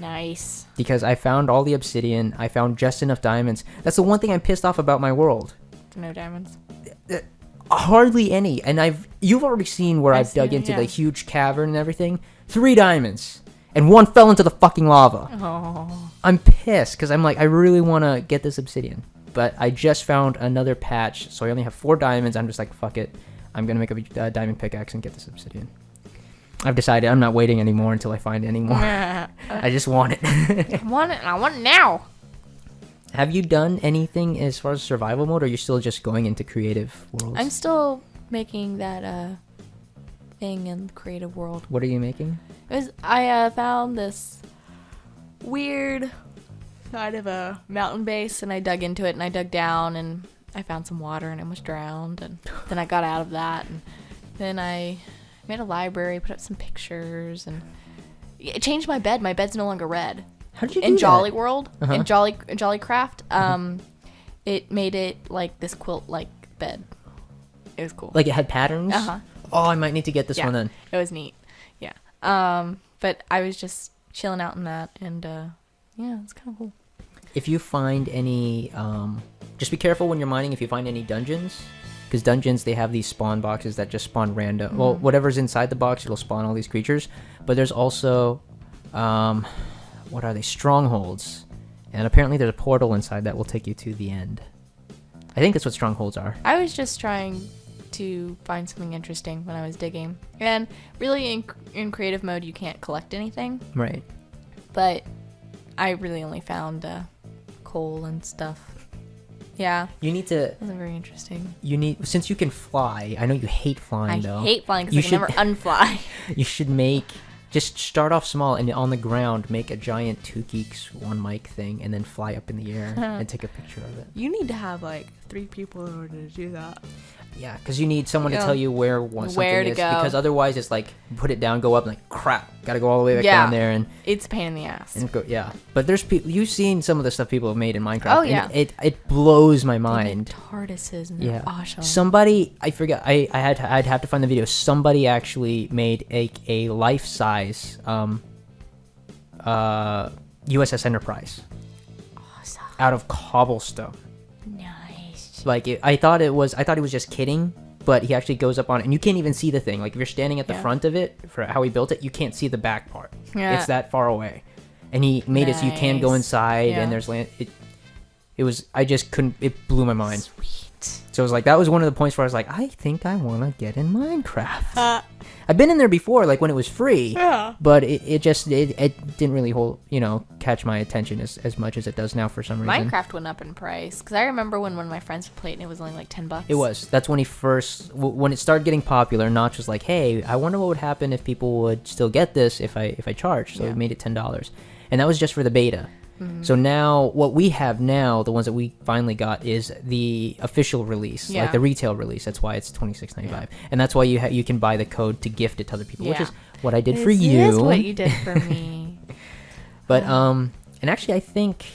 Nice. Because I found all the obsidian, I found just enough diamonds. That's the one thing I'm pissed off about my world. No diamonds? Hardly any. And you've already seen where I've dug into the huge cavern and everything. 3 diamonds. And 1 fell into the fucking lava. Oh. I'm pissed because I'm like, I really want to get this obsidian. But I just found another patch, so I only have 4 diamonds. I'm just like, fuck it. I'm going to make a diamond pickaxe and get this obsidian. I've decided I'm not waiting anymore until I find any more. I just want it. I want it, and I want it now. Have you done anything as far as survival mode, or are you still just going into creative worlds? I'm still making that thing in creative world. What are you making? I found this weird side of a mountain base, and I dug into it, and I dug down, and I found some water, and I almost drowned, and then I got out of that, and then I made a library, put up some pictures, and it changed my bed. My bed's no longer red. How did you do in that? Jolly World, in Jollycraft, it made it like this quilt-like bed. It was cool. Like it had patterns? Oh, I might need to get this one then. It was neat. Yeah. But I was just chilling out in that, and yeah, it's kind of cool. If you find any, just be careful when you're mining if you find any dungeons. Because dungeons, they have these spawn boxes that just spawn random. Well, whatever's inside the box, it'll spawn all these creatures. But there's also, what are they? Strongholds. And apparently there's a portal inside that will take you to the end. I think that's what strongholds are. I was just trying to find something interesting when I was digging. And really in creative mode, you can't collect anything. Right. But I really only found coal and stuff. Yeah. You need to... It wasn't very interesting. Since you can fly, I know you hate flying though. I hate flying because I can never unfly. You should just start off small and on the ground make a giant 2 Geeks 1 mic thing and then fly up in the air and take a picture of it. You need to have like 3 people in order to do that. Yeah, because you need someone to tell you where something to is. go. Because otherwise it's like, put it down, go up, and like, crap, gotta go all the way back down there. And it's a pain in the ass. And yeah, but there's you've seen some of the stuff people have made in Minecraft. Oh, yeah. And it blows my mind. TARDISes and they're awesome. Somebody, I forget, I'd have to find the video. Somebody actually made a life-size USS Enterprise. Awesome. Out of cobblestone. Nice. Like I thought he was just kidding, but he actually goes up on it, and you can't even see the thing. Like if you're standing at the front of it for how he built it, you can't see the back part. Yeah. It's that far away, and he made it so you can go inside, and there's land. It was I just couldn't. It blew my mind. Sweet. So it was like that was one of the points where I was like, I think I want to get in Minecraft. I've been in there before, like when it was free, but it didn't really catch my attention as much as it does now for some reason. Minecraft went up in price because I remember when one of my friends played and it was only like $10. It was. That's when when it started getting popular. Notch was like, hey, I wonder what would happen if people would still get this if I charged. So we made it $10, and that was just for the beta. So now, what we have now, the ones that we finally got, is the official release, like the retail release. That's why it's $26.95, and that's why you can buy the code to gift it to other people, which is what I did for you. This is what you did for me. But and actually, I think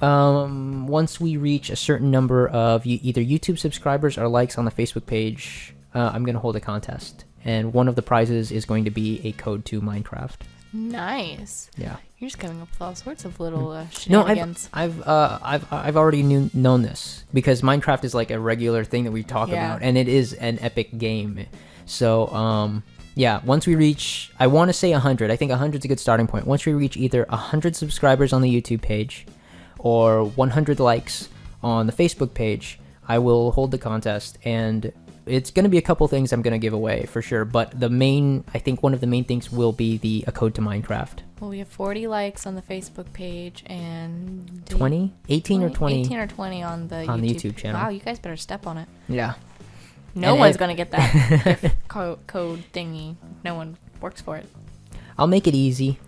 once we reach a certain number of either YouTube subscribers or likes on the Facebook page, I'm gonna hold a contest, and one of the prizes is going to be a code to Minecraft. Nice. Yeah. You're just coming up with all sorts of little shenanigans. No, I've already known this because Minecraft is like a regular thing that we talk about, and it is an epic game. So, yeah, once we reach, I want to say 100. I think 100 is a good starting point. Once we reach either 100 subscribers on the YouTube page or 100 likes on the Facebook page, I will hold the contest, and it's going to be a couple things I'm going to give away for sure. But I think one of the main things will be a code to Minecraft. Well, we have 40 likes on the Facebook page and 20? 18 or 20? 18 or 20 on the YouTube channel. Wow, you guys better step on it. Yeah. No one's going to get that code thingy. No one works for it. I'll make it easy.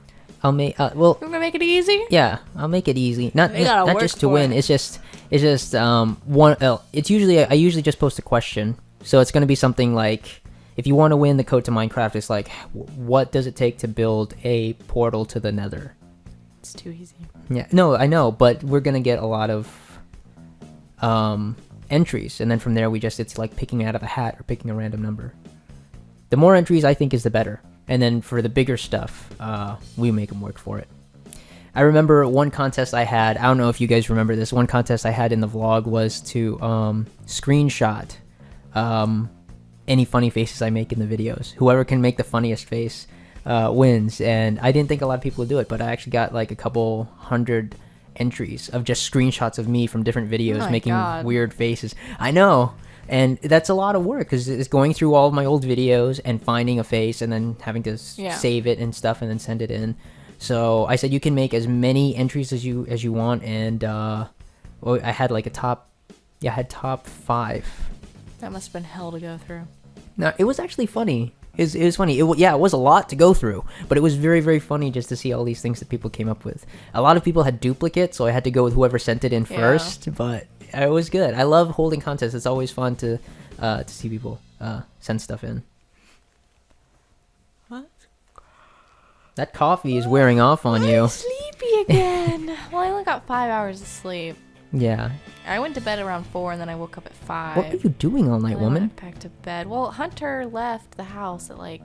We're gonna make it easy. Yeah, I'll make it easy. Not just to win. It's just one. It's usually I usually just post a question, so it's gonna be something like, if you want to win the code to Minecraft, it's like, what does it take to build a portal to the Nether? It's too easy. Yeah, no, I know, but we're gonna get a lot of entries, and then from there it's like picking out of a hat or picking a random number. The more entries, I think, is the better. And then for the bigger stuff, we make them work for it. I remember one contest I had. I don't know if you guys remember this. One contest I had in the vlog was to screenshot any funny faces I make in the videos. Whoever can make the funniest face wins. And I didn't think a lot of people would do it, but I actually got like a couple hundred entries of just screenshots of me from different videos making weird faces. I know. And that's a lot of work because it's going through all of my old videos and finding a face and then having to save it and stuff and then send it in. So I said you can make as many entries as you want, and I had like top 5. That must have been hell to go through. No, it was actually funny. It was funny. It was a lot to go through, but it was very, very funny just to see all these things that people came up with. A lot of people had duplicates, so I had to go with whoever sent it in first, but it was good. I love holding contests. It's always fun to see people send stuff in. What? That coffee is wearing off on you. I'm sleepy again. Well, I only got 5 hours of sleep. Yeah. I went to bed around 4 and then I woke up at 5. What were you doing all night, woman? I went back to bed. Well, Hunter left the house at like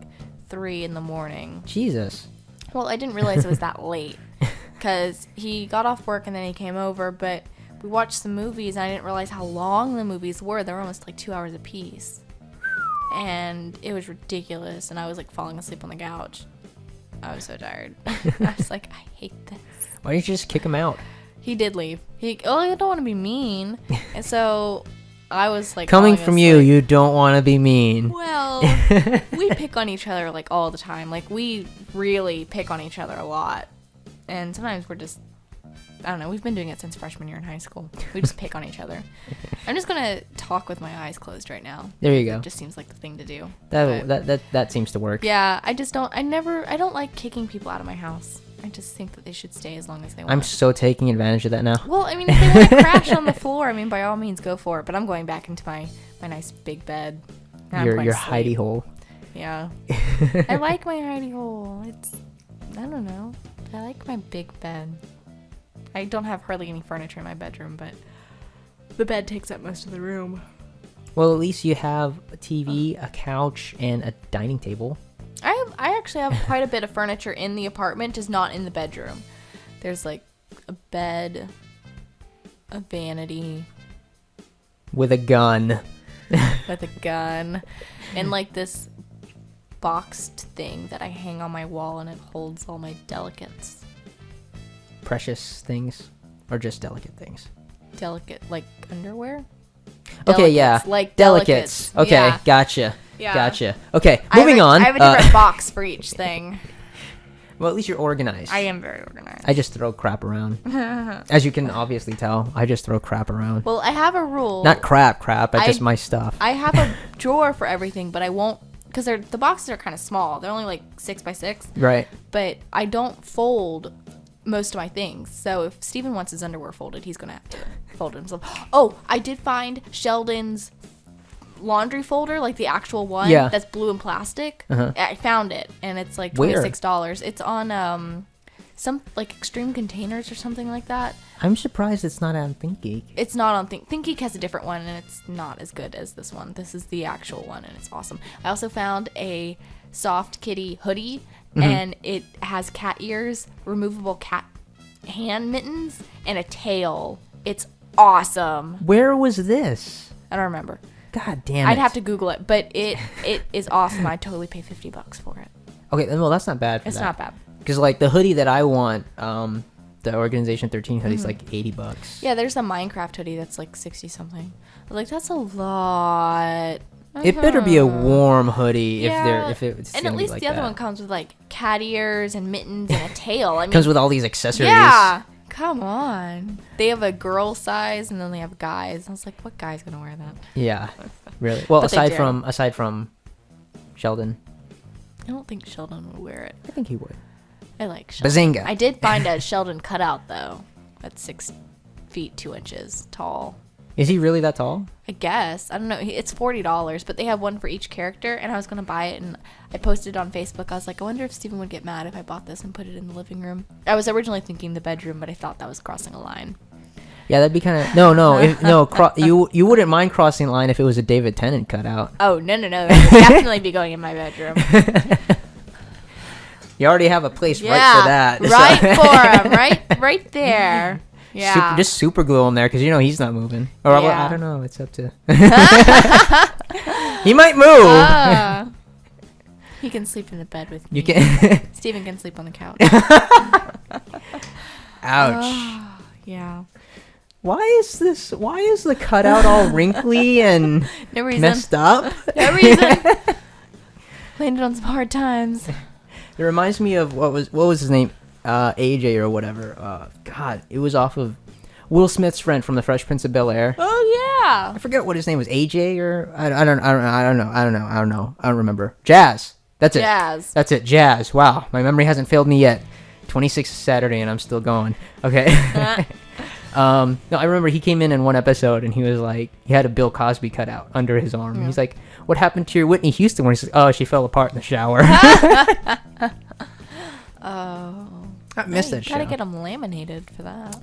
3 in the morning. Jesus. Well, I didn't realize it was that late because he got off work and then he came over, but we watched some movies and I didn't realize how long the movies were. They were almost like 2 hours apiece. And it was ridiculous. And I was like falling asleep on the couch. I was so tired. I was like, I hate this. Why didn't you just kick him out? He did leave. I don't want to be mean. And so I was like, coming from you don't want to be mean. Well, we pick on each other like all the time. Like we really pick on each other a lot. And sometimes we're just, I don't know, we've been doing it since freshman year in high school. We just pick on each other. I'm just going to talk with my eyes closed right now. There you go. It just seems like the thing to do. That seems to work. Yeah, I don't like kicking people out of my house. I just think that they should stay as long as they want. I'm so taking advantage of that now. Well, I mean, if they want to crash on the floor, I mean, by all means, go for it. But I'm going back into my nice big bed. Your hidey hole. Yeah. I like my hidey hole. I don't know. I like my big bed. I don't have hardly any furniture in my bedroom, but the bed takes up most of the room. Well, at least you have a TV, a couch, and a dining table. I actually have quite a bit of furniture in the apartment, just not in the bedroom. There's like a bed, a vanity. With a gun. And like this boxed thing that I hang on my wall, and it holds all my delicates. Precious things? Or just delicate things? Delicate, like underwear? Okay, yeah. Like delicates. Okay, yeah. Gotcha. Yeah. Gotcha. Okay, moving on. I have a different box for each thing. Well, at least you're organized. I am very organized. I just throw crap around. As you can obviously tell, I just throw crap around. Well, I have a rule. Not crap, just my stuff. I have a drawer for everything, but I won't, because the boxes are kind of small. They're only like 6 by 6. Right. But I don't fold most of my things. So if Steven wants his underwear folded, he's going to have to fold it himself. Oh, I did find Sheldon's laundry folder, like the actual one that's blue and plastic. I found it, and it's like $26. It's on some like Extreme Containers or something like that. I'm surprised it's not on ThinkGeek. It's not on ThinkGeek has a different one, and it's not as good as this one. This is the actual one, and it's awesome. I also found a Soft Kitty hoodie and it has cat ears, removable cat hand mittens, and a tail. It's awesome. Where was this? I don't remember. God damn it. I'd have to Google it, but it is awesome. I'd totally pay $50 for it. Okay, well, that's not bad. It's not bad. Because, like, the hoodie that I want, the Organization 13 hoodie is like $80. Yeah, there's a Minecraft hoodie that's like 60 something. I was like, that's a lot. It better be a warm hoodie if it's and at least like the other that. one comes with like cat ears and mittens and a tail. I mean, comes with all these accessories. Yeah, come on. They have a girl size and then they have guys. I was like, what guy's gonna wear that? Yeah, really. Well, But aside from Sheldon, I don't think Sheldon would wear it. I think he would. I like Sheldon. Bazinga! I did find a Sheldon cutout though. That's 6 feet 2 inches tall. Is he really that tall? I guess. I don't know. It's $40, but they have one for each character, and I was going to buy it, and I posted it on Facebook. I was like, I wonder if Steven would get mad if I bought this and put it in the living room. I was originally thinking the bedroom, but I thought that was crossing a line. Yeah, that'd be kind of... You wouldn't mind crossing the line if it was a David Tennant cutout. Oh, no. It would definitely be going in my bedroom. You already have a place right for that. Right for him. Right there. Yeah. Just super glue him there because he's not moving. Or I don't know. It's up to. He might move. He can sleep in the bed with me. You can. Steven can sleep on the couch. Ouch. Yeah. Why is the cutout all wrinkly and no reason. messed up? No reason. Landed on some hard times. It reminds me of what was his name? AJ or whatever. God, it was off of Will Smith's friend from The Fresh Prince of Bel-Air. Oh yeah. I forget what his name was. AJ or I don't know. I don't remember. Jazz. That's it. Jazz. That's it. Jazz. Wow, my memory hasn't failed me yet. 26th Saturday and I'm still going. Okay. No, I remember he came in one episode and he was like, he had a Bill Cosby cutout under his arm. Yeah. He's like, "What happened to your Whitney Houston one?" He's like, "Oh, she fell apart in the shower." Oh. I missed that show. Gotta get them laminated for that.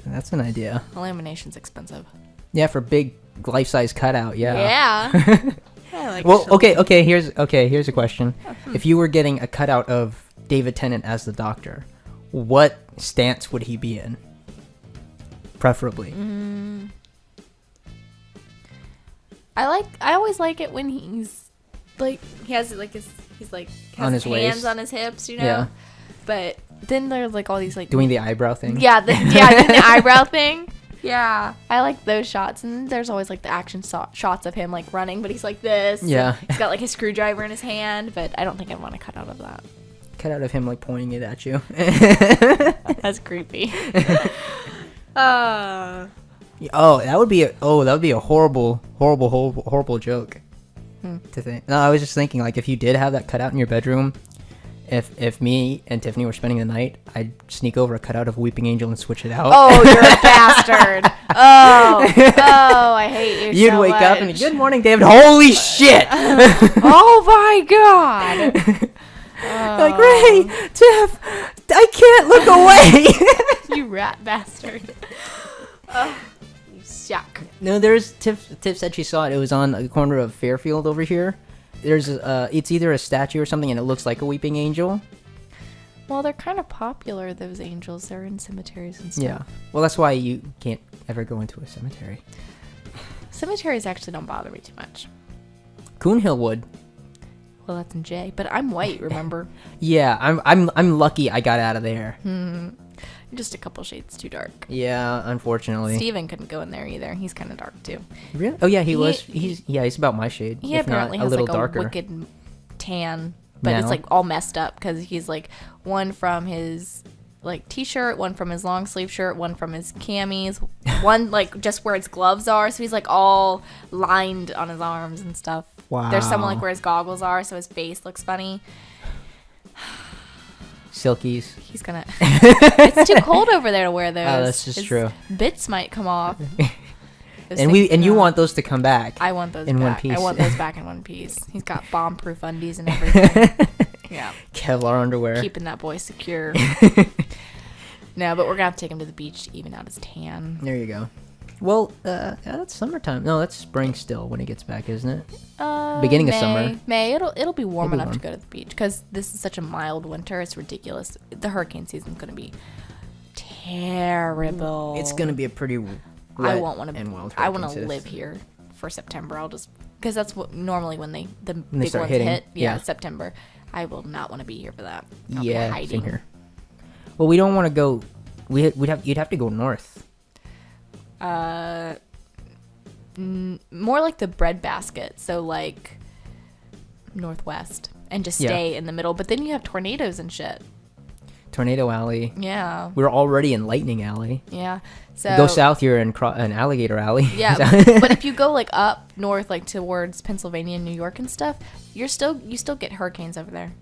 That's an idea. The lamination's expensive. Yeah, for big life-size cutout. Yeah. Yeah. I like well, okay. Here's a question. If you were getting a cutout of David Tennant as the Doctor, what stance would he be in? Preferably. I always like it when he's like he has like his on his hands waist. on his hips, Yeah. But then there's like all these like doing the eyebrow thing. Yeah, doing the eyebrow thing. Yeah, I like those shots. And there's always like the action shots of him like running, but he's like this. Yeah. He's got like his screwdriver in his hand, but I don't think I'd want to cut out of that. Cut out of him like pointing it at you. That's creepy. That would be a horrible joke to think. No, I was just thinking like if you did have that cutout in your bedroom, if me and Tiffany were spending the night, I'd sneak over a cutout of Weeping Angel and switch it out. Oh, you're a bastard. Oh, I hate you. You'd wake up and good morning, David. Holy shit! Oh my god. Like, Ray, Tiff, I can't look away. You rat bastard. You suck. No, there's Tiff said she saw it. It was on the corner of Fairfield over here. There's it's either a statue or something, and it looks like a weeping angel. Well, they're kind of popular, those angels. They're in cemeteries and stuff. Yeah. Well, that's why you can't ever go into a cemetery. Cemeteries actually don't bother me too much. Coonhill would. Well, that's in J, but I'm white, remember? Yeah, I'm lucky I got out of there. Just a couple shades too dark. Yeah, unfortunately. Steven couldn't go in there either. He's kind of dark too. Really? Oh yeah, he was. He's about my shade. He if apparently not, has a little like darker. a wicked tan, but No. it's like all messed up because he's like one from his like t-shirt, one from his long sleeve shirt, one from his camis, one like just where his gloves are. So he's like all lined on his arms and stuff. Wow. There's someone like where his goggles are, so his face looks funny. Silkies. He's gonna. It's too cold over there to wear those. Oh, that's just his true. Bits might come off. And you want those to come back. I want those in back. one piece. I want those back in one piece. He's got bomb-proof undies and everything. Yeah. Kevlar underwear. Keeping that boy secure. No, but we're gonna have to take him to the beach to even out his tan. There you go. Well, that's summertime. No, that's spring still when it gets back, isn't it? Beginning May, of summer. May. It'll be warm enough warm. to go to the beach because this is such a mild winter. It's ridiculous. The hurricane season's going to be terrible. It's going to be a pretty wet I won't want and to. wild I want to hurricane live season. here for September. I'll just because that's what normally when the they big start ones hitting. hit. Yeah. September. I will not want to be here for that. I'll be Yeah, hiding. same here. Well, we don't want to go. You'd have to go north. More like the breadbasket. So like northwest, and just stay in the middle. But then you have tornadoes and shit. Tornado Alley. Yeah. We're already in Lightning Alley. Yeah. So Go south, you're in Alligator Alley. Yeah, but if you go like up north, like towards Pennsylvania and New York and stuff, you still get hurricanes over there.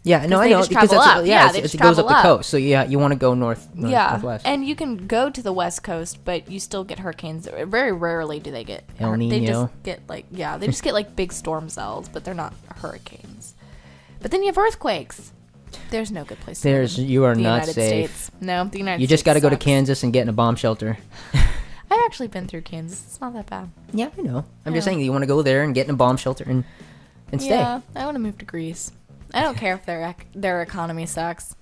Yeah, no, I they know just because travel up. Yeah, they it just goes up travel the up. coast. So yeah, you want to go northwest. And you can go to the west coast, but you still get hurricanes. Very rarely do they get. El They Nino. just get they just get like big storm cells, but they're not hurricanes. But then you have earthquakes. There's no good place. You are the not United safe. States. No, the United States. You just got to go to sucks. Kansas and get in a bomb shelter. I've actually been through Kansas. It's not that bad. Yeah, I know. I'm just Yeah. saying you want to go there and get in a bomb shelter and stay. Yeah, I want to move to Greece. I don't care if their economy sucks.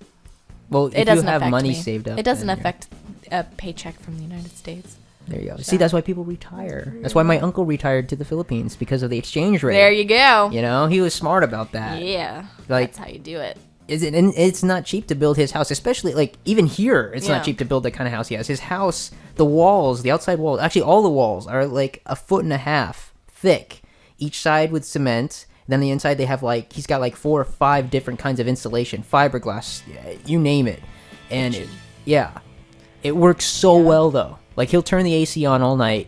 Well, It if you doesn't have affect money me. saved up, It doesn't then you're- affect a paycheck from the United States. There you go. See, that's why people retire. That's why my uncle retired to the Philippines because of the exchange rate. There you go. You know, he was smart about that. Yeah, Like- that's how you do it. And it's not cheap to build his house, especially like even here. It's Yeah. not cheap to build the kind of house he has. His house, the walls, the outside walls, actually all the walls are like 1.5 feet thick, each side with cement. Then the inside they have he's got 4 or 5 different kinds of insulation, fiberglass, you name it, and it works so well though. Like he'll turn the AC on all night,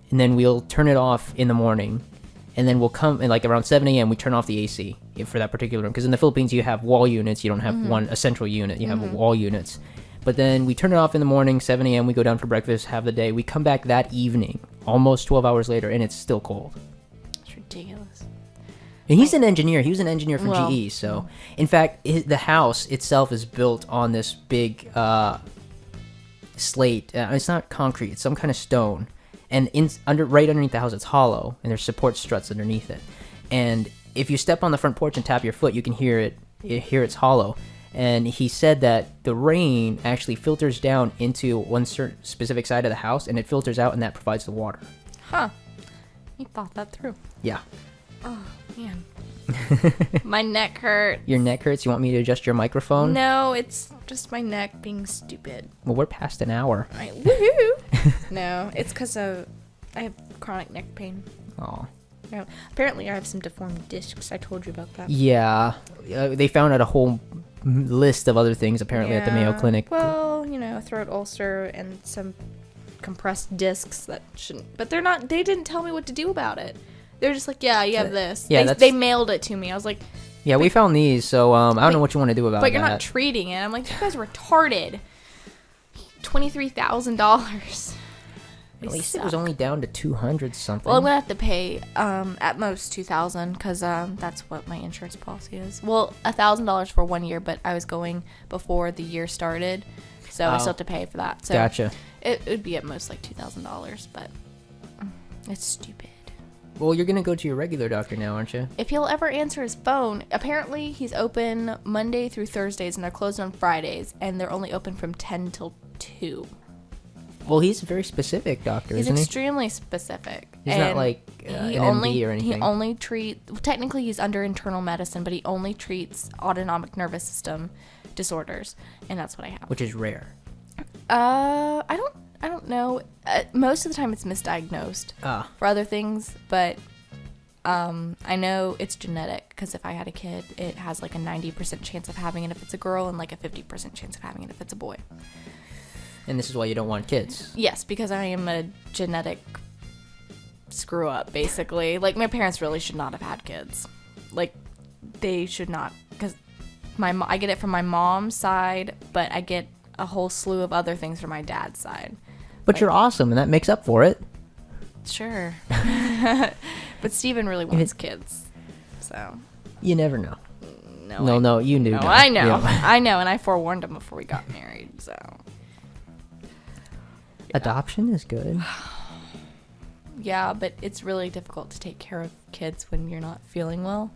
and then we'll turn it off in the morning. And then we'll come, and around 7 a.m., we turn off the AC for that particular room. Because in the Philippines, you have wall units. You don't have a central unit. You have wall units. But then we turn it off in the morning, 7 a.m., we go down for breakfast, have the day. We come back that evening, almost 12 hours later, and it's still cold. It's ridiculous. And he's an engineer. He was an engineer for Well, GE. So, in fact, the house itself is built on this big slate. It's not concrete. It's some kind of stone. And right underneath the house, it's hollow, and there's support struts underneath it. And if you step on the front porch and tap your foot, you can hear it. Hear it's hollow. And he said that the rain actually filters down into one certain specific side of the house, and it filters out, and that provides the water. Huh. You thought that through. Yeah. Oh, man. My neck hurts. Your neck hurts? You want me to adjust your microphone? No, it's just my neck being stupid. Well, we're past an hour. Woohoo! No, it's because I have chronic neck pain. Oh. No, apparently, I have some deformed discs. I told you about that. Yeah. They found out a whole list of other things, apparently, at the Mayo Clinic. Well, throat ulcer and some compressed discs that shouldn't. But they're not. They didn't tell me what to do about it. They're just like, yeah, you have this. Yeah, they mailed it to me. I was like, yeah, we found these, so I don't know what you want to do about but that. you're not treating it. I'm like, you guys are retarded. $23,000. At least it was only down to 200 something. Well, I'm gonna have to pay at most $2,000 because that's what my insurance policy is. Well, $1,000 for 1 year, but I was going before the year started, so I still have to pay for that. So Gotcha. It would be at most $2,000, but it's stupid. Well, you're gonna go to your regular doctor now, aren't you? If he'll ever answer his phone, apparently he's open Monday through Thursdays, and they're closed on Fridays, and they're only open from 10 till 2. Well, he's a very specific doctor, He's isn't he? extremely specific. He's not like an MD or anything. He only treats. Well, technically, he's under internal medicine, but he only treats autonomic nervous system disorders, and that's what I have. Which is rare. I don't know. Most of the time, it's misdiagnosed for other things, but I know it's genetic because if I had a kid, it has like a 90% chance of having it if it's a girl, and like a 50% chance of having it if it's a boy. And this is why you don't want kids. Yes, because I am a genetic screw up, basically. Like, my parents really should not have had kids. Like, they should not. Because I get it from my mom's side, but I get a whole slew of other things from my dad's side. But you're awesome, and that makes up for it. Sure. But Steven really wants kids. So. You never know. No, No, you knew. No, I know. Yeah. I know, and I forewarned him before we got married, so. Adoption is good. Yeah, but it's really difficult to take care of kids when you're not feeling well.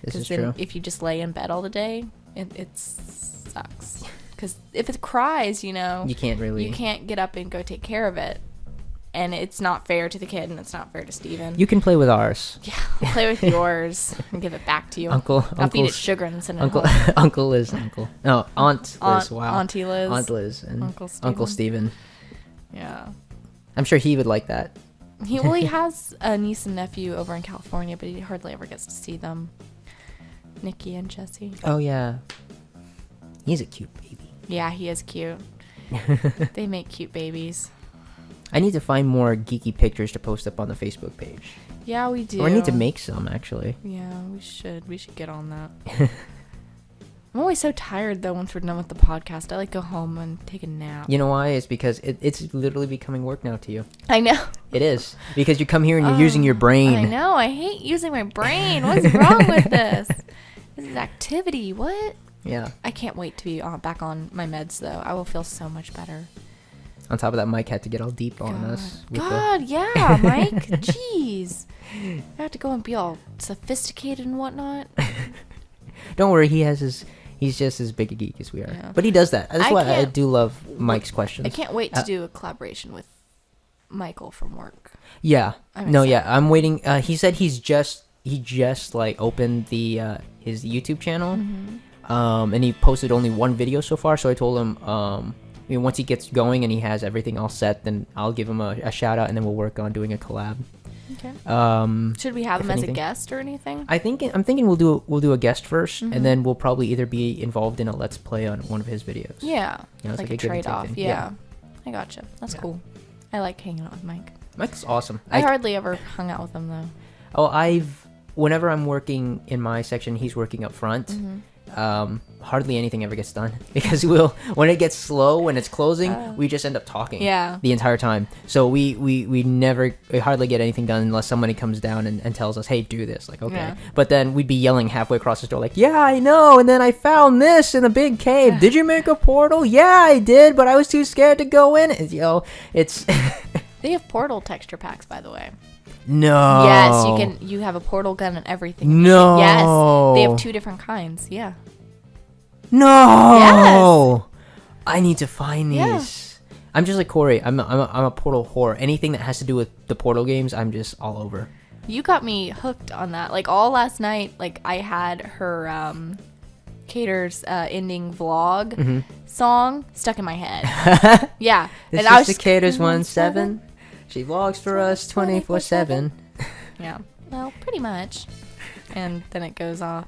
This is then true. If you just lay in bed all the day, it sucks. Because if it cries, you can't get up and go take care of it. And it's not fair to the kid, and it's not fair to Steven. You can play with ours. Yeah, I'll play with yours and give it back to you. I'll feed it sugar and send it home. Uncle Liz. No, Aunt Liz. Wow. Auntie Liz. Aunt Liz and Uncle Steven. Yeah. I'm sure he would like that. He has a niece and nephew over in California, but he hardly ever gets to see them. Nikki and Jesse. Oh, yeah. He's a cute baby. Yeah, he is cute. They make cute babies. I need to find more geeky pictures to post up on the Facebook page. Yeah, we do. Or I need to make some, actually. Yeah, we should. We should get on that. I'm always so tired, though, once we're done with the podcast. I go home and take a nap. You know why? It's because it's literally becoming work now to you. I know. It is. Because you come here and you're using your brain. I know. I hate using my brain. What's wrong with this? This is activity. What? Yeah. I can't wait to be back on my meds, though. I will feel so much better. On top of that, Mike had to get all deep on us. Yeah, Mike. Jeez. I have to go and be all sophisticated and whatnot. Don't worry, he's just as big a geek as we are. Yeah. But he does that. That's why I do love Mike's questions. I can't wait to do a collaboration with Michael from work. Yeah. I'm waiting. He said he just opened the his YouTube channel. Mm-hmm. And he posted only one video so far, so I told him once he gets going and he has everything all set, then I'll give him a shout out, and then we'll work on doing a collab. Okay. Should we have him as a guest or anything? I'm thinking we'll do a guest first, and then we'll probably either be involved in a let's play on one of his videos. Yeah. It's like a trade off. Yeah. I gotcha. That's cool. I like hanging out with Mike. Mike's awesome. I hardly ever hung out with him though. Oh, whenever I'm working in my section, he's working up front. Mm-hmm. Hardly anything ever gets done because when it gets slow, when it's closing, we just end up talking the entire time. So we hardly get anything done unless somebody comes down and tells us, hey, do this. Like, okay. Yeah. But then we'd be yelling halfway across the store like, yeah, I know. And then I found this in a big cave. Did you make a portal? Yeah, I did, but I was too scared to go in. It's They have portal texture packs, by the way. No. Yes, you have a portal gun and everything. No. Yes, they have 2 different kinds. Yeah. No. Yes. I need to find these. Yeah. I'm just like Corey. I'm a portal whore. Anything that has to do with the portal games, I'm just all over. You got me hooked on that. Like all last night, like I had her Cater's ending vlog song stuck in my head. Yeah. This is the Cater's 1-7. She vlogs for us 24/7. Yeah. Well, pretty much. And then it goes off.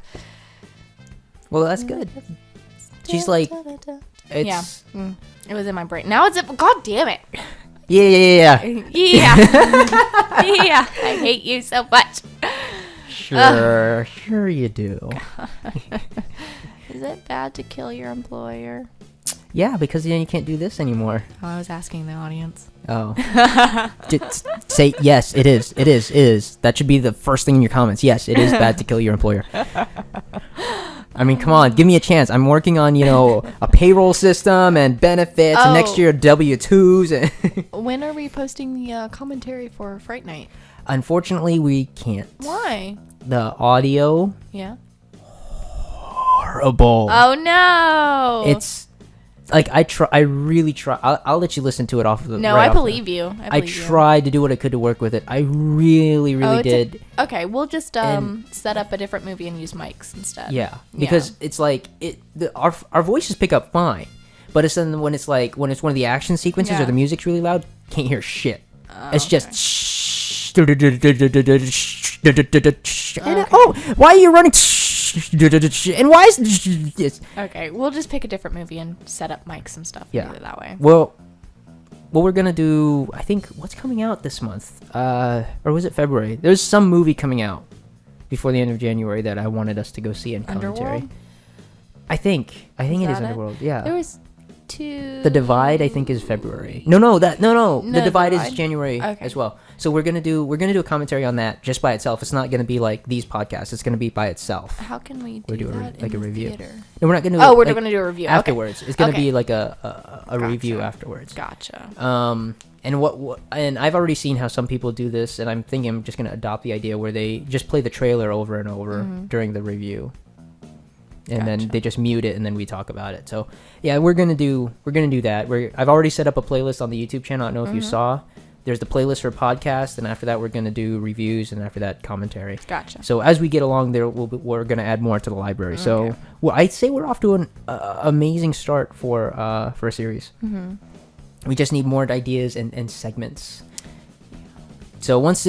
Well, that's good. She's like, it's... Yeah. It was in my brain. Now it's... God damn it. Yeah. Yeah. I hate you so much. Sure you do. Is it bad to kill your employer? Yeah, because then you can't do this anymore. Oh, I was asking the audience. Oh. Just say, yes, it is. It is. That should be the first thing in your comments. Yes, it is bad to kill your employer. I mean, come on, give me a chance. I'm working on, a payroll system and benefits and next year W-2s. When are we posting the commentary for Fright Night? Unfortunately, we can't. Why? The audio. Yeah. Horrible. Oh, no. It's... Like, I really try. I'll let you listen to it off of the... No, I believe you. I tried to do what I could to work with it. I really did. Okay, we'll just set up a different movie and use mics instead. Yeah, because it's like... Our voices pick up fine. But it's then when it's one of the action sequences or the music's really loud, can't hear shit. It's just... Why are you running... And why is okay, we'll just pick a different movie and set up mics and stuff and do it that way. Well, what we're gonna do, I think, what's coming out this month, or was it February? There's some movie coming out before the end of January that I wanted us to go see in commentary. Underworld? I think it is Underworld. Yeah, there was to The Divide, I think, is February. No. The Divide is January as well. So we're gonna do a commentary on that just by itself. It's not gonna be like these podcasts. It's gonna be by itself. How can we do that in a review? Theater? No, we're not gonna. We're gonna do a review afterwards. Okay. It's gonna be like a review afterwards. Gotcha. And and I've already seen how some people do this, and I'm thinking I'm just gonna adopt the idea where they just play the trailer over and over during the review. And then they just mute it, and then we talk about it. So yeah, we're gonna do that. I've already set up a playlist on the YouTube channel. I don't know if you saw. There's the playlist for podcast, and after that we're gonna do reviews, and after that commentary. Gotcha. So as we get along, we're gonna add more to the library. So I'd say we're off to an amazing start for a series. We just need more ideas and segments. So once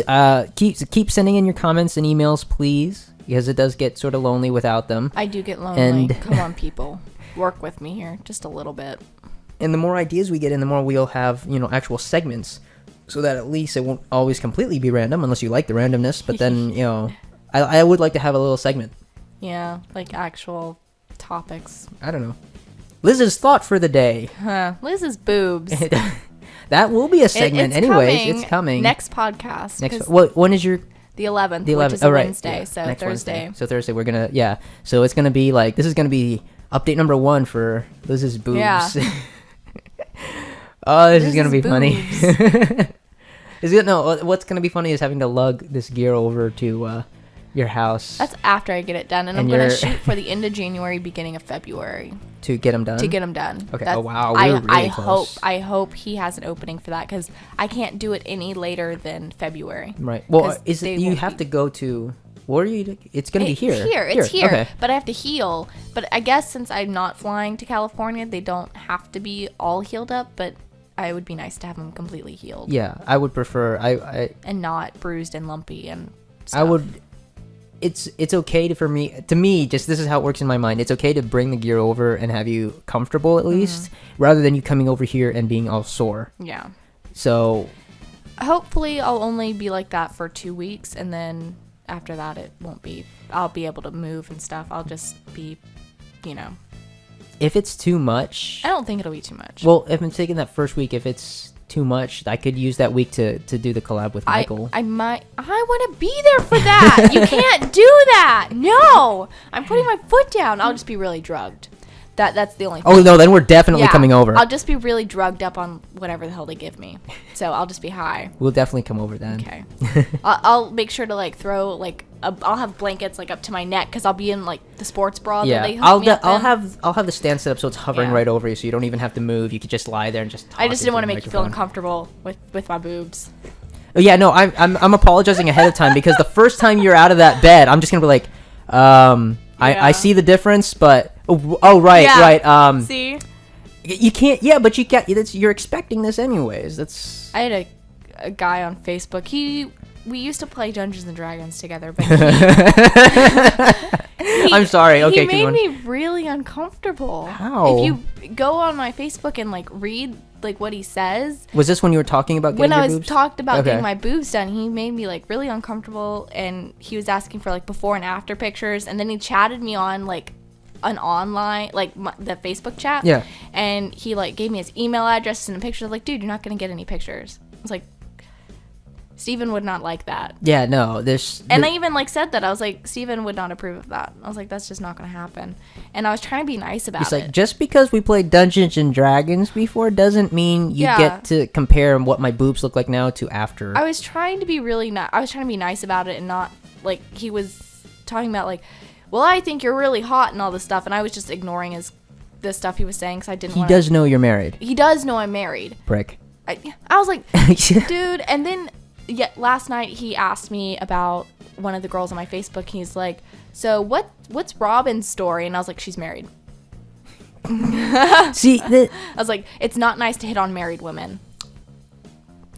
keep sending in your comments and emails, please. Because it does get sort of lonely without them. I do get lonely. Come on, people. Work with me here. Just a little bit. And the more ideas we get in, the more we'll have, actual segments. So that at least it won't always completely be random, unless you like the randomness. But then, I would like to have a little segment. Yeah, like actual topics. I don't know. Liz's thought for the day. Liz's boobs. That will be a segment anyways. It's coming. Next podcast. When is your... The 11th, which is a Wednesday, so next Thursday. Wednesday. So Thursday, we're going to, so it's going to be like, this is going to be update number 1 for Liz's boobs. Yeah. This is going to be funny. What's going to be funny is having to lug this gear over to your house. That's after I get it done, and I'm going to shoot for the end of January, beginning of February. To get them done? To get them done. Okay. Wow. We're really close. I hope he has an opening for that, because I can't do it any later than February. Right. Well, you have to go to... Where are you? It's going to be here. It's here. Okay. But I have to heal. But I guess since I'm not flying to California, they don't have to be all healed up, but it would be nice to have them completely healed. Yeah, I would prefer... and not bruised and lumpy and stuff. I would... It's okay to me, just this is how it works in my mind. It's okay to bring the gear over and have you comfortable at least, rather than you coming over here and being all sore. Yeah. So hopefully I'll only be like that for 2 weeks, and then after that it won't be. I'll be able to move and stuff. I'll just be, If it's too much, I don't think it'll be too much. Well, if I'm taking that first week, if it's too much, I could use that week to do the collab with Michael. I want to be there for that. You can't do that. No, I'm putting my foot down. I'll just be really drugged. That's the only thing. Oh no, then we're definitely coming over. I'll just be really drugged up on whatever the hell they give me. So I'll just be high. We'll definitely come over then. Okay. I'll make sure to throw I'll have blankets up to my neck, because I'll be in the sports bra. Yeah, that they hook me up in. I'll have the stand set up so it's hovering right over you, so you don't even have to move. You could just lie there and just talk. I just didn't want to make you feel uncomfortable with my boobs. Oh yeah, no, I'm apologizing ahead of time, because the first time you're out of that bed, I'm just gonna be like, I see the difference, but right. See, you can't. Yeah, but you're expecting this anyways. I had a guy on Facebook. We used to play Dungeons and Dragons together, but I'm sorry. Okay, he made me really uncomfortable. How? If you go on my Facebook and read what he says. Was this when you were talking about getting your boobs? Talked about getting my boobs done, he made me really uncomfortable, and he was asking for before and after pictures, and then he chatted me on an online the Facebook chat. Yeah. And he gave me his email address and a picture. Dude, you're not gonna get any pictures. I was like, Steven would not like that. Yeah, no, and I even said that. I was like, Steven would not approve of that. I was like, that's just not going to happen. And I was trying to be nice about it. Just because we played Dungeons and Dragons before doesn't mean you get to compare what my boobs look like now to after. I was trying to be I was trying to be nice about it, and not he was talking about well, I think you're really hot and all this stuff, and I was just ignoring the stuff he was saying, because I didn't want to. He does know you're married. He does know I'm married. Prick. I was like, dude, and then... Yeah, last night he asked me about one of the girls on my Facebook. He's like, so what's Robin's story? And I was like, she's married. See, I was like, it's not nice to hit on married women.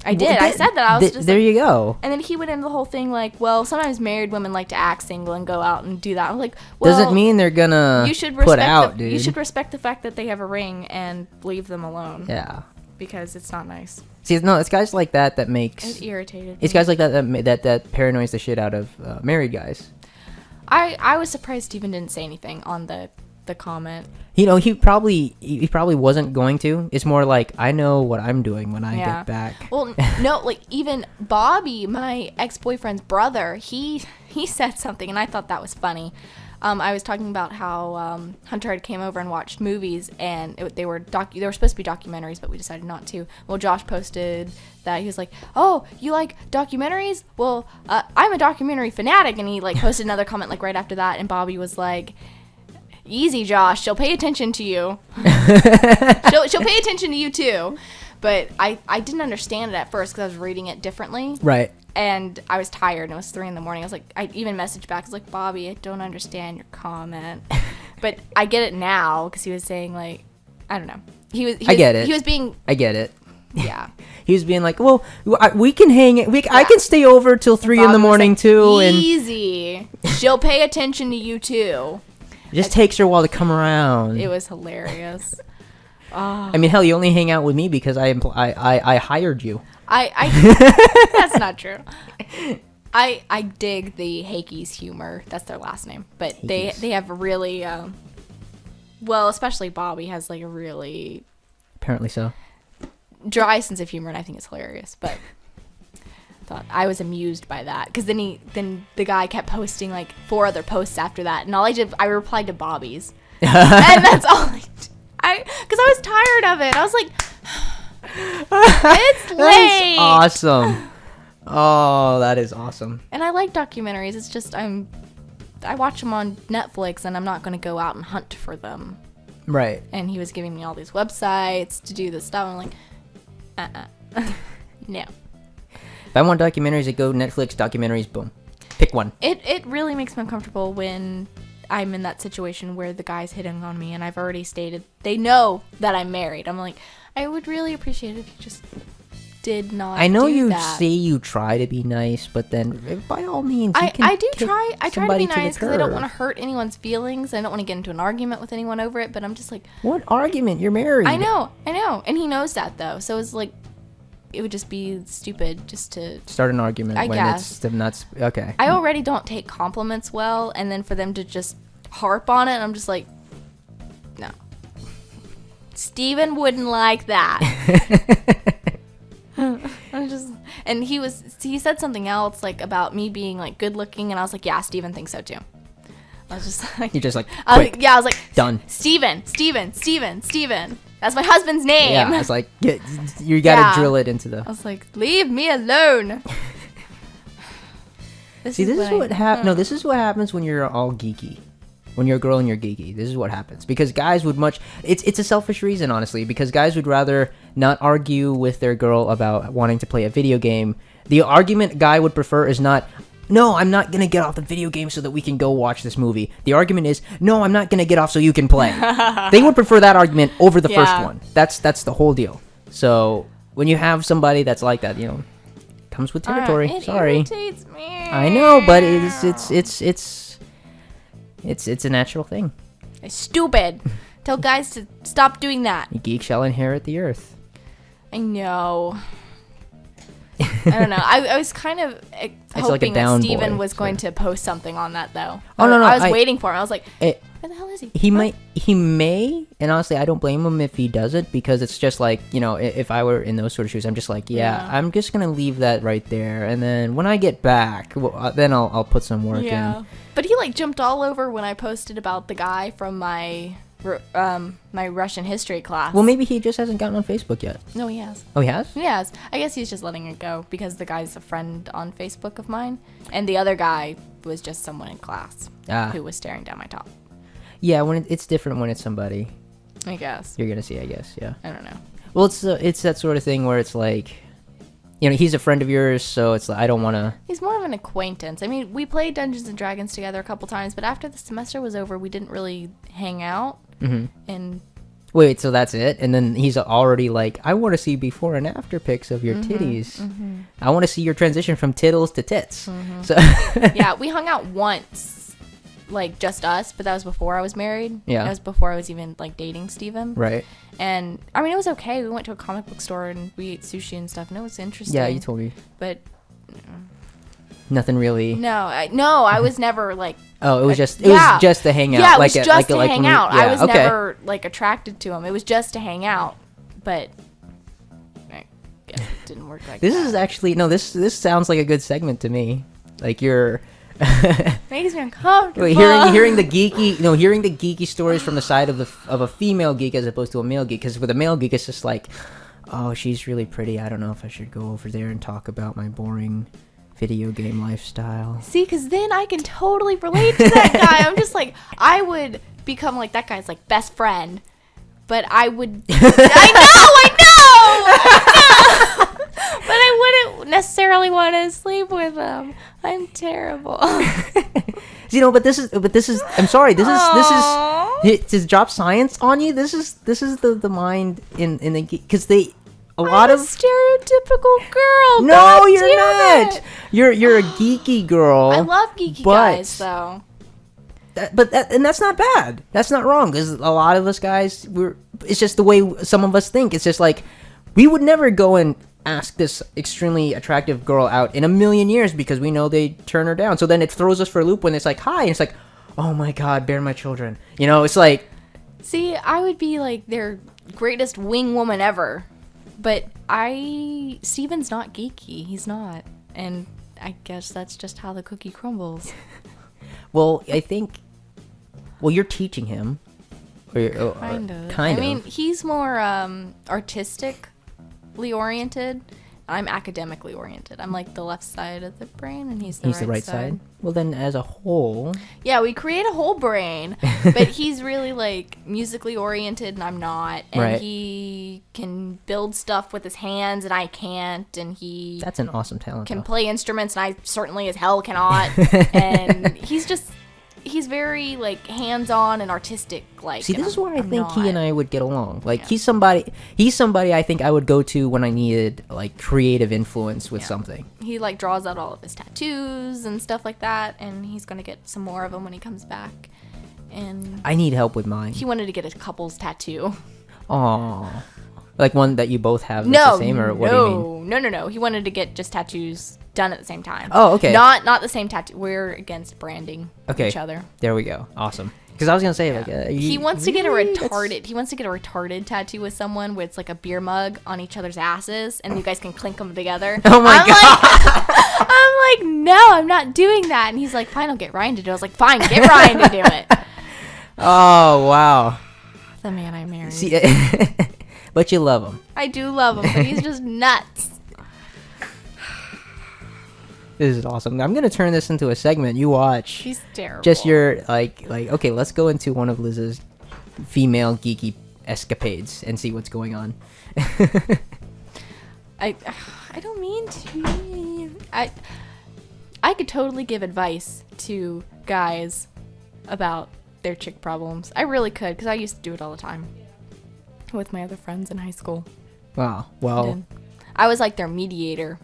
I did. I said that. I was just there you go. And then he went into the whole thing well, sometimes married women like to act single and go out and do that. I'm like, well, doesn't mean they're gonna put out, dude. You should respect the fact that they have a ring and leave them alone. Yeah. Because it's not nice. See, no, it's guys like that makes... It irritated me. It's guys like that paranoids the shit out of married guys. I was surprised Steven didn't say anything on the the comment. You know, he probably wasn't going to. It's more like, I know what I'm doing when I get back. Well, no, like even Bobby, my ex-boyfriend's brother, he said something, and I thought that was funny. I was talking about how Hunter had came over and watched movies, and they were supposed to be documentaries, but we decided not to. Well, Josh posted that he was like, "Oh, you like documentaries? Well, I'm a documentary fanatic," and he like posted another comment like right after that, and Bobby was like, "Easy, Josh. She'll pay attention to you. she'll pay attention to you too." But I didn't understand it at first because I was reading it differently. Right. And I was tired, and it was 3 a.m. I was like, I even messaged back. I was like, Bobby, I don't understand your comment. But I get it now because he was saying, like, I don't know. I get it. He was being... I get it. Yeah. He was being like, well, we can hang it. I can stay over till 3 in the morning, like, too. Easy. She'll pay attention to you, too. It just takes her a while to come around. It was hilarious. I mean, hell, you only hang out with me because I hired you. That's not true. I dig the Hakey's humor. That's their last name. But Hakey's. They have really, well, especially Bobby has like a really... Apparently so. Dry sense of humor, and I think it's hilarious. But I was amused by that. Because then the guy kept posting like 4 other posts after that. And all I replied to Bobby's. And that's all I did. Because I was tired of it. I was like... It's late. That's awesome. Oh, that is awesome. And I like documentaries. It's just I watch them on Netflix, and I'm not going to go out and hunt for them. Right. And he was giving me all these websites to do this stuff. I'm like, no. If I want documentaries, I go Netflix documentaries. Boom, pick one. It really makes me uncomfortable when I'm in that situation where the guy's hitting on me, and I've already stated they know that I'm married. I'm like, I would really appreciate it if you just did not. I know do you that. say you try to be nice, but then by all means, you can I do try. I try to be nice because I don't want to curb. hurt anyone's feelings. I don't want to get into an argument with anyone over it. But I'm just like, what argument? You're married. I know, and he knows that though. So it's like, it would just be stupid just to start an argument. I guess. It's the nuts. Okay. I already don't take compliments well, and then for them to just harp on it, I'm just like, no. Steven wouldn't like that. And he said something else like about me being like good looking, and I was like, yeah, Steven thinks so too. I was just like, you're just like, quick, I was like, done. Steven. That's my husband's name. Yeah, I was like, you gotta drill it into the. I was like, leave me alone. This is what happens. No, this is what happens when you're all geeky. When you're a girl and you're geeky, this is what happens. Because guys would it's a selfish reason, honestly, because guys would rather not argue with their girl about wanting to play a video game. The argument a guy would prefer is not, no, I'm not going to get off the video game so that we can go watch this movie. The argument is, no, I'm not going to get off so you can play. They would prefer that argument over the first one. That's the whole deal. So when you have somebody that's like that, comes with territory. It Sorry. irritates me. I know, but it's a natural thing. It's stupid. Tell guys to stop doing that. A geek shall inherit the earth. I know. I don't know. I was kind of hoping that Steven was going to post something on that, though. Oh, no. I was waiting for him. I was like, where the hell is he? He may, and honestly, I don't blame him if he doesn't, because it's just like, if I were in those sort of shoes, I'm just like, I'm just going to leave that right there. And then when I get back, then I'll put some work in. But he jumped all over when I posted about the guy from my Russian history class. Well, maybe he just hasn't gotten on Facebook yet. No, he has. Oh, he has? He has. I guess he's just letting it go because the guy's a friend on Facebook of mine, and the other guy was just someone in class who was staring down my top. Yeah, when it's different when it's somebody. I guess. You're gonna see, I guess. Yeah. I don't know. Well, it's that sort of thing where it's like, he's a friend of yours, so it's like, I don't want to... He's more of an acquaintance. I mean, we played Dungeons & Dragons together a couple times, but after the semester was over, we didn't really hang out. Mm-hmm. And wait, so that's it? And then he's already like, I want to see before and after pics of your titties. Mm-hmm. I want to see your transition from tittles to tits. Mm-hmm. So yeah, we hung out once, like just us, but that was before I was married. Yeah. That was before I was even like dating Steven. Right. And I mean, it was okay. We went to a comic book store and we ate sushi and stuff, and it was interesting. Yeah, you told me. But nothing really. No, I was never like Oh, it was just to hang out. Yeah, it was just to hang out. I was never like attracted to him. It was just to hang out, but I guess it didn't work like this that. This is actually This sounds like a good segment to me. Like you're makes me uncomfortable. Wait, hearing the geeky stories from the side of a female geek as opposed to a male geek. Because with a male geek, it's just like, oh, she's really pretty. I don't know if I should go over there and talk about my boring video game lifestyle. See, because then I can totally relate to that guy. I'm just like, I would become like that guy's like best friend, but I would. I know. But I wouldn't necessarily want to sleep with him. I'm terrible. But this is. I'm sorry. This is to drop science on you. This is the mind in the because they. A lot of stereotypical girl. No, God you're not. You're a geeky girl. I love geeky guys, though. And that's not bad. That's not wrong because a lot of us guys, it's just the way some of us think. It's just like we would never go and ask this extremely attractive girl out in a million years because we know they turn her down. So then it throws us for a loop when it's like hi, and it's like, oh my god, bear my children. It's like. See, I would be like their greatest wing woman ever. But Steven's not geeky. He's not. And I guess that's just how the cookie crumbles. Well, I think... Well, you're teaching him. Kind of. I mean, he's more artistically oriented. I'm academically oriented. I'm like the left side of the brain, and he's the right side. Well, then as a whole... Yeah, we create a whole brain, but he's really like musically oriented, and I'm not. And he can build stuff with his hands, and I can't. And he... That's an awesome talent. Can play instruments, and I certainly as hell cannot. And he's very like hands-on and artistic. Like, see, this is why I think he and I would get along. Like, he's somebody I think I would go to when I needed like creative influence with something. He like draws out all of his tattoos and stuff like that, and he's gonna get some more of them when he comes back. And I need help with mine. He wanted to get a couple's tattoo. Aww. Like one that you both have that's the same, or what do you mean? No. He wanted to get just tattoos done at the same time. Oh, okay. Not the same tattoo. We're against branding each other. There we go. Awesome. Because I was gonna say like he wants to get a retarded tattoo with someone where it's like a beer mug on each other's asses, and you guys can clink them together. Oh my god! I'm like, no, I'm not doing that. And he's like, fine, I'll get Ryan to do it. I was like, fine, get Ryan to do it. Oh wow! The man I married. See, but you love him. I do love him, but he's just nuts. This is awesome. I'm gonna turn this into a segment. You watch. She's terrible. Just your like okay, let's go into one of Liz's female geeky escapades and see what's going on. I don't mean to. I could totally give advice to guys about their chick problems. I really could, because I used to do it all the time with my other friends in high school. Wow. Well, I was like their mediator.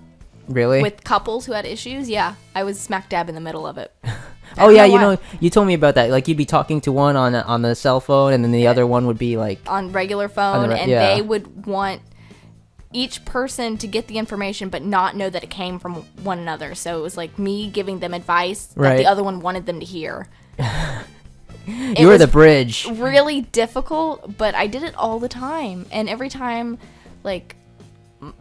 Really? With couples who had issues, yeah. I was smack dab in the middle of it. Oh yeah, you told me about that. Like you'd be talking to one on the cell phone, and then the other one would be like on regular phone, and they would want each person to get the information but not know that it came from one another. So it was like me giving them advice that the other one wanted them to hear. You were the bridge. Really difficult, but I did it all the time. And every time like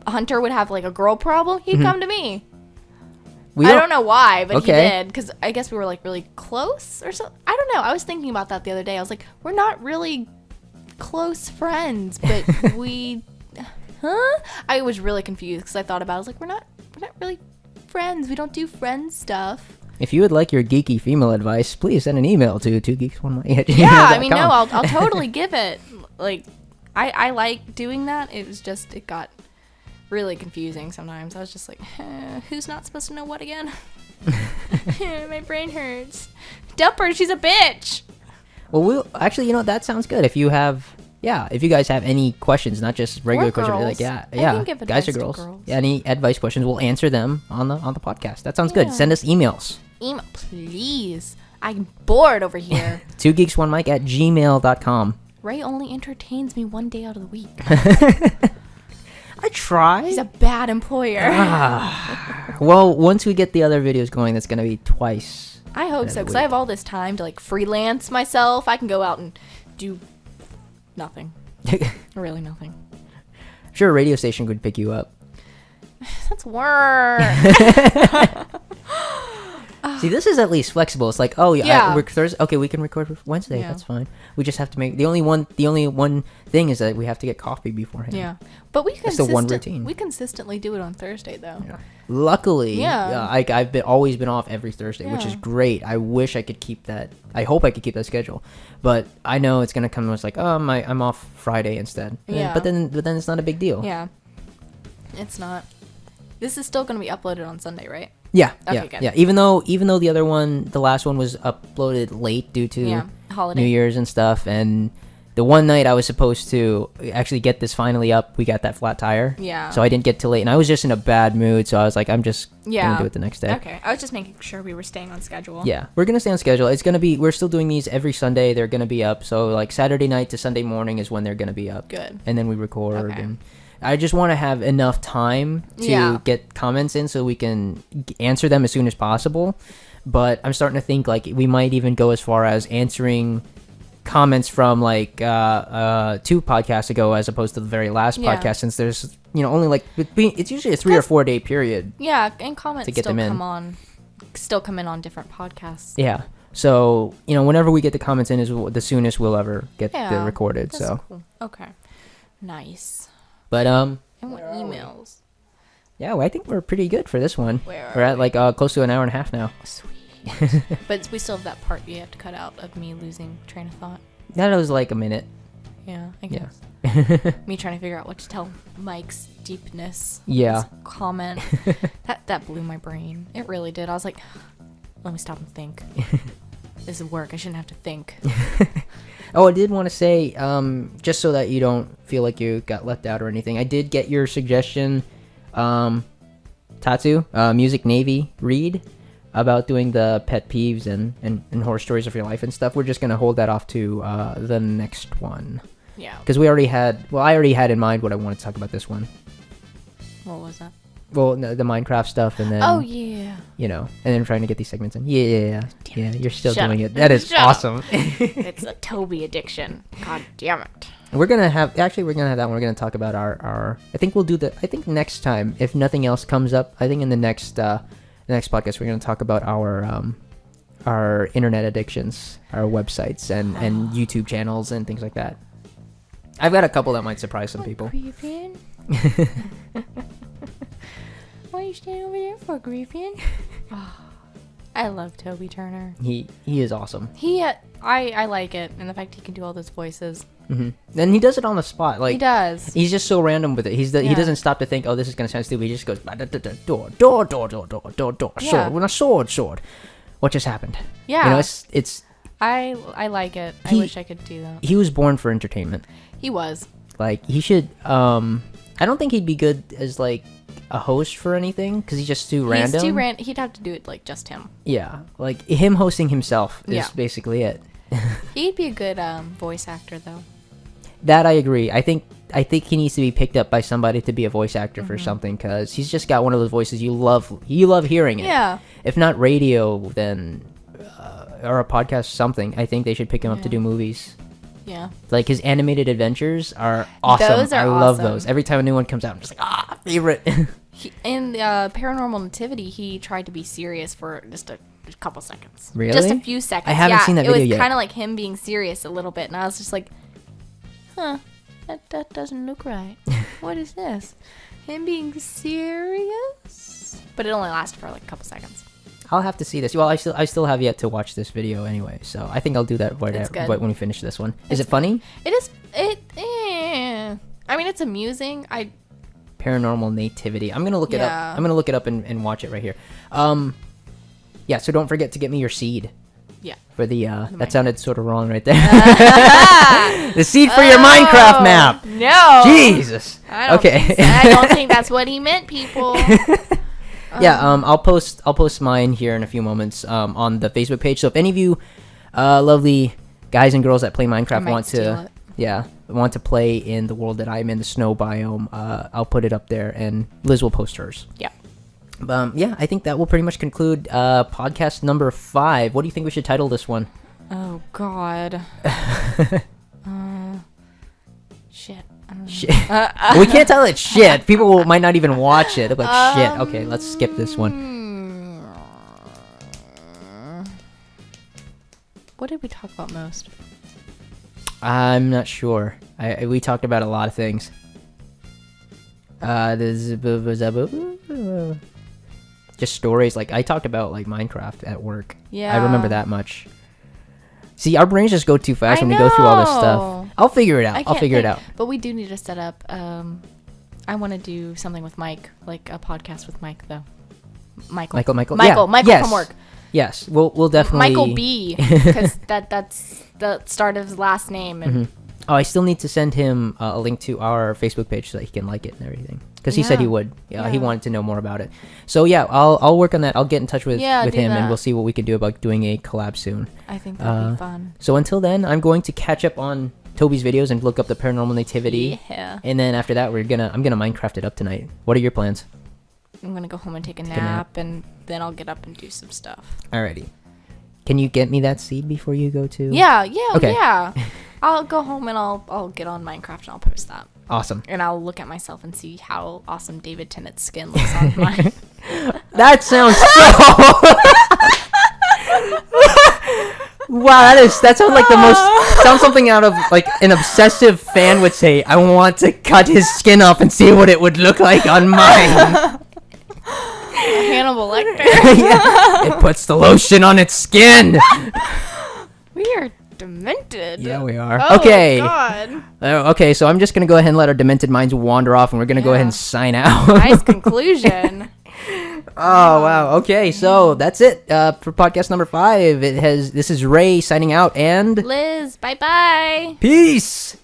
Hunter would have like a girl problem, he'd come to me. I don't know why, but he did, because I guess we were like really close or so. I don't know. I was thinking about that the other day. I was like, we're not really close friends, but we I was really confused because I thought about it. I was like, we're not really friends. We don't do friend stuff. If you would like your geeky female advice, please send an email to 2geeks1mic@gmail.com. Yeah, I mean, no, I'll totally give it. Like, I like doing that. It was just, it got really confusing sometimes. I was just like, who's not supposed to know what again? My brain hurts. Dump her, she's a bitch. Well, we'll actually, that sounds good. If you guys have any questions, not just regular questions, like guys or girls. Yeah, any advice questions, we'll answer them on the podcast. That sounds good. Send us emails. Please. I'm bored over here. 2geeks1mic@gmail.com. Ray only entertains me one day out of the week. I try. He's a bad employer. Well, once we get the other videos going, that's gonna be twice. I hope so, because I have all this time to like freelance myself. I can go out and do nothing. Really nothing. Sure, a radio station could pick you up. That's work. See, this is at least flexible. It's like, oh yeah, we're Thursday. Okay, we can record Wednesday. Yeah. That's fine. We just have to make the only one thing is that we have to get coffee beforehand. Yeah, but that's the one routine. We consistently do it on Thursday though. Yeah. Luckily, I've always been off every Thursday, which is great. I wish I could keep that. I hope I could keep that schedule, but I know it's gonna come. It's like, oh, I'm off Friday instead. Yeah. But then it's not a big deal. Yeah. It's not. This is still gonna be uploaded on Sunday, right? Yeah, okay, good. Yeah. Even though the last one was uploaded late due to holiday, New Year's and stuff, and the one night I was supposed to actually get this finally up, we got that flat tire. Yeah. So I didn't get till late, and I was just in a bad mood, so I was like, I'm just gonna do it the next day. Okay. I was just making sure we were staying on schedule. Yeah, we're gonna stay on schedule. We're still doing these every Sunday. They're gonna be up. So like Saturday night to Sunday morning is when they're gonna be up. Good. And then we record and. I just want to have enough time to get comments in so we can answer them as soon as possible. But I'm starting to think like we might even go as far as answering comments from like 2 podcasts ago as opposed to the very last podcast, since there's only like it's usually a 3 or 4 day period. Yeah, and comments to get still them come in on different podcasts. Yeah. So whenever we get the comments in is the soonest we'll ever get the recorded. That's so cool. Okay. Nice. But and what emails? Yeah, well, I think we're pretty good for this one. We're at like close to an hour and a half now. Sweet. But we still have that part you have to cut out of me losing train of thought. That was like a minute. Yeah, I guess. Me trying to figure out what to tell Mike's deepness. Yeah. His comment. that blew my brain. It really did. I was like, let me stop and think. This is work. I shouldn't have to think. Oh, I did want to say, just so that you don't feel like you got left out or anything, I did get your suggestion, Tatsu, Music Navy read, about doing the pet peeves and horror stories of your life and stuff. We're just going to hold that off to the next one. Yeah. Because I already had in mind what I wanted to talk about this one. What was that? Well, the Minecraft stuff, and then... Oh, yeah. And then trying to get these segments in. Yeah, you're still Shut doing up. it. That is awesome. It's a Toby addiction. God damn it. We're gonna have that one. We're gonna talk about our I think next time, if nothing else comes up, I think in the next podcast we're gonna talk about our internet addictions, our websites and YouTube channels and things like that. I've got a couple that might surprise some people. Griffin? Why are you standing over there for, Griffin? I love Toby Turner. He is awesome. I like it, and the fact he can do all those voices. Mm-hmm. And he does it on the spot. Like, he does. He's just so random with it. He doesn't stop to think, oh, this is gonna sound stupid. He just goes door, sword. What just happened? Yeah. It's. I like it. I wish I could do that. He was born for entertainment. He was. Like, he should. I don't think he'd be good as like a host for anything because he's just too random. He's too random. He'd have to do it like just him. Yeah, like him hosting himself is basically it. He'd be a good voice actor though. That I agree. I think he needs to be picked up by somebody to be a voice actor for something because he's just got one of those voices you love hearing it. Yeah. If not radio, then or a podcast, something. I think they should pick him up to do movies. Yeah. Like his animated adventures are awesome. Those are I love those. Every time a new one comes out, I'm just like, favorite. In Paranormal Nativity, he tried to be serious for just a couple seconds. Really? Just a few seconds. I haven't seen that video yet. It was kind of like him being serious a little bit, and I was just like, that doesn't look right. What is this? Him being serious? But it only lasted for like a couple seconds. I'll have to see this. Well, I still have yet to watch this video anyway, so I think I'll do that when we finish this one. Is it funny? It is. I mean, it's amusing. Paranormal Nativity. I'm gonna look it up. I'm gonna look it up and watch it right here. Yeah. So don't forget to get me your seed. Yeah. For the that sounded sort of wrong right there. The seed for your Minecraft map. No. Jesus. I don't think that's what he meant, people. Yeah, I'll post mine here in a few moments on the Facebook page. So if any of you lovely guys and girls that play Minecraft want to want to play in the world that I'm in, the snow biome, I'll put it up there, and Liz will post hers. Yeah. Yeah, I think that will pretty much conclude podcast number 5. What do you think we should title this one? Oh, God. Shit. Shit. We can't tell it shit. People might not even watch it. They're like, shit. Okay, let's skip this one. What did we talk about most? I'm not sure. We talked about a lot of things. Just stories. Like, I talked about like Minecraft at work. Yeah. I remember that much. See, our brains just go too fast when we go through all this stuff. I'll figure it out. I'll figure it out. But we do need to set up. I want to do something with Mike, like a podcast with Mike, though. Michael. Yeah. Michael Yes. from work. Yes, we'll definitely. Michael B. Because that's the start of his last name. And Oh, I still need to send him a link to our Facebook page so that he can like it and everything. Because he said he would. Yeah, he wanted to know more about it. So yeah, I'll work on that. I'll get in touch with him, and we'll see what we can do about doing a collab soon. I think that'd be fun. So until then, I'm going to catch up on Toby's videos and look up the Paranormal Nativity. Yeah. And then after that, I'm gonna Minecraft it up tonight. What are your plans? I'm gonna go home and take a nap, and then I'll get up and do some stuff. Alrighty. Can you get me that seed before you go to? Yeah. Okay. Yeah. I'll go home and I'll get on Minecraft and I'll post that. Awesome. And I'll look at myself and see how awesome David Tennant's skin looks on mine. That sounds so. Wow, that sounds like the most. Sounds something out of like an obsessive fan would say. I want to cut his skin off and see what it would look like on mine. Hannibal Lecter. Yeah, it puts the lotion on its skin. We are demented. Yeah, we are. Oh, okay. God. Okay, so I'm just gonna go ahead and let our demented minds wander off, and we're gonna go ahead and sign out. Nice conclusion. Oh wow. Okay, so that's it for podcast number 5. This is Ray signing out, and Liz, bye-bye. peace.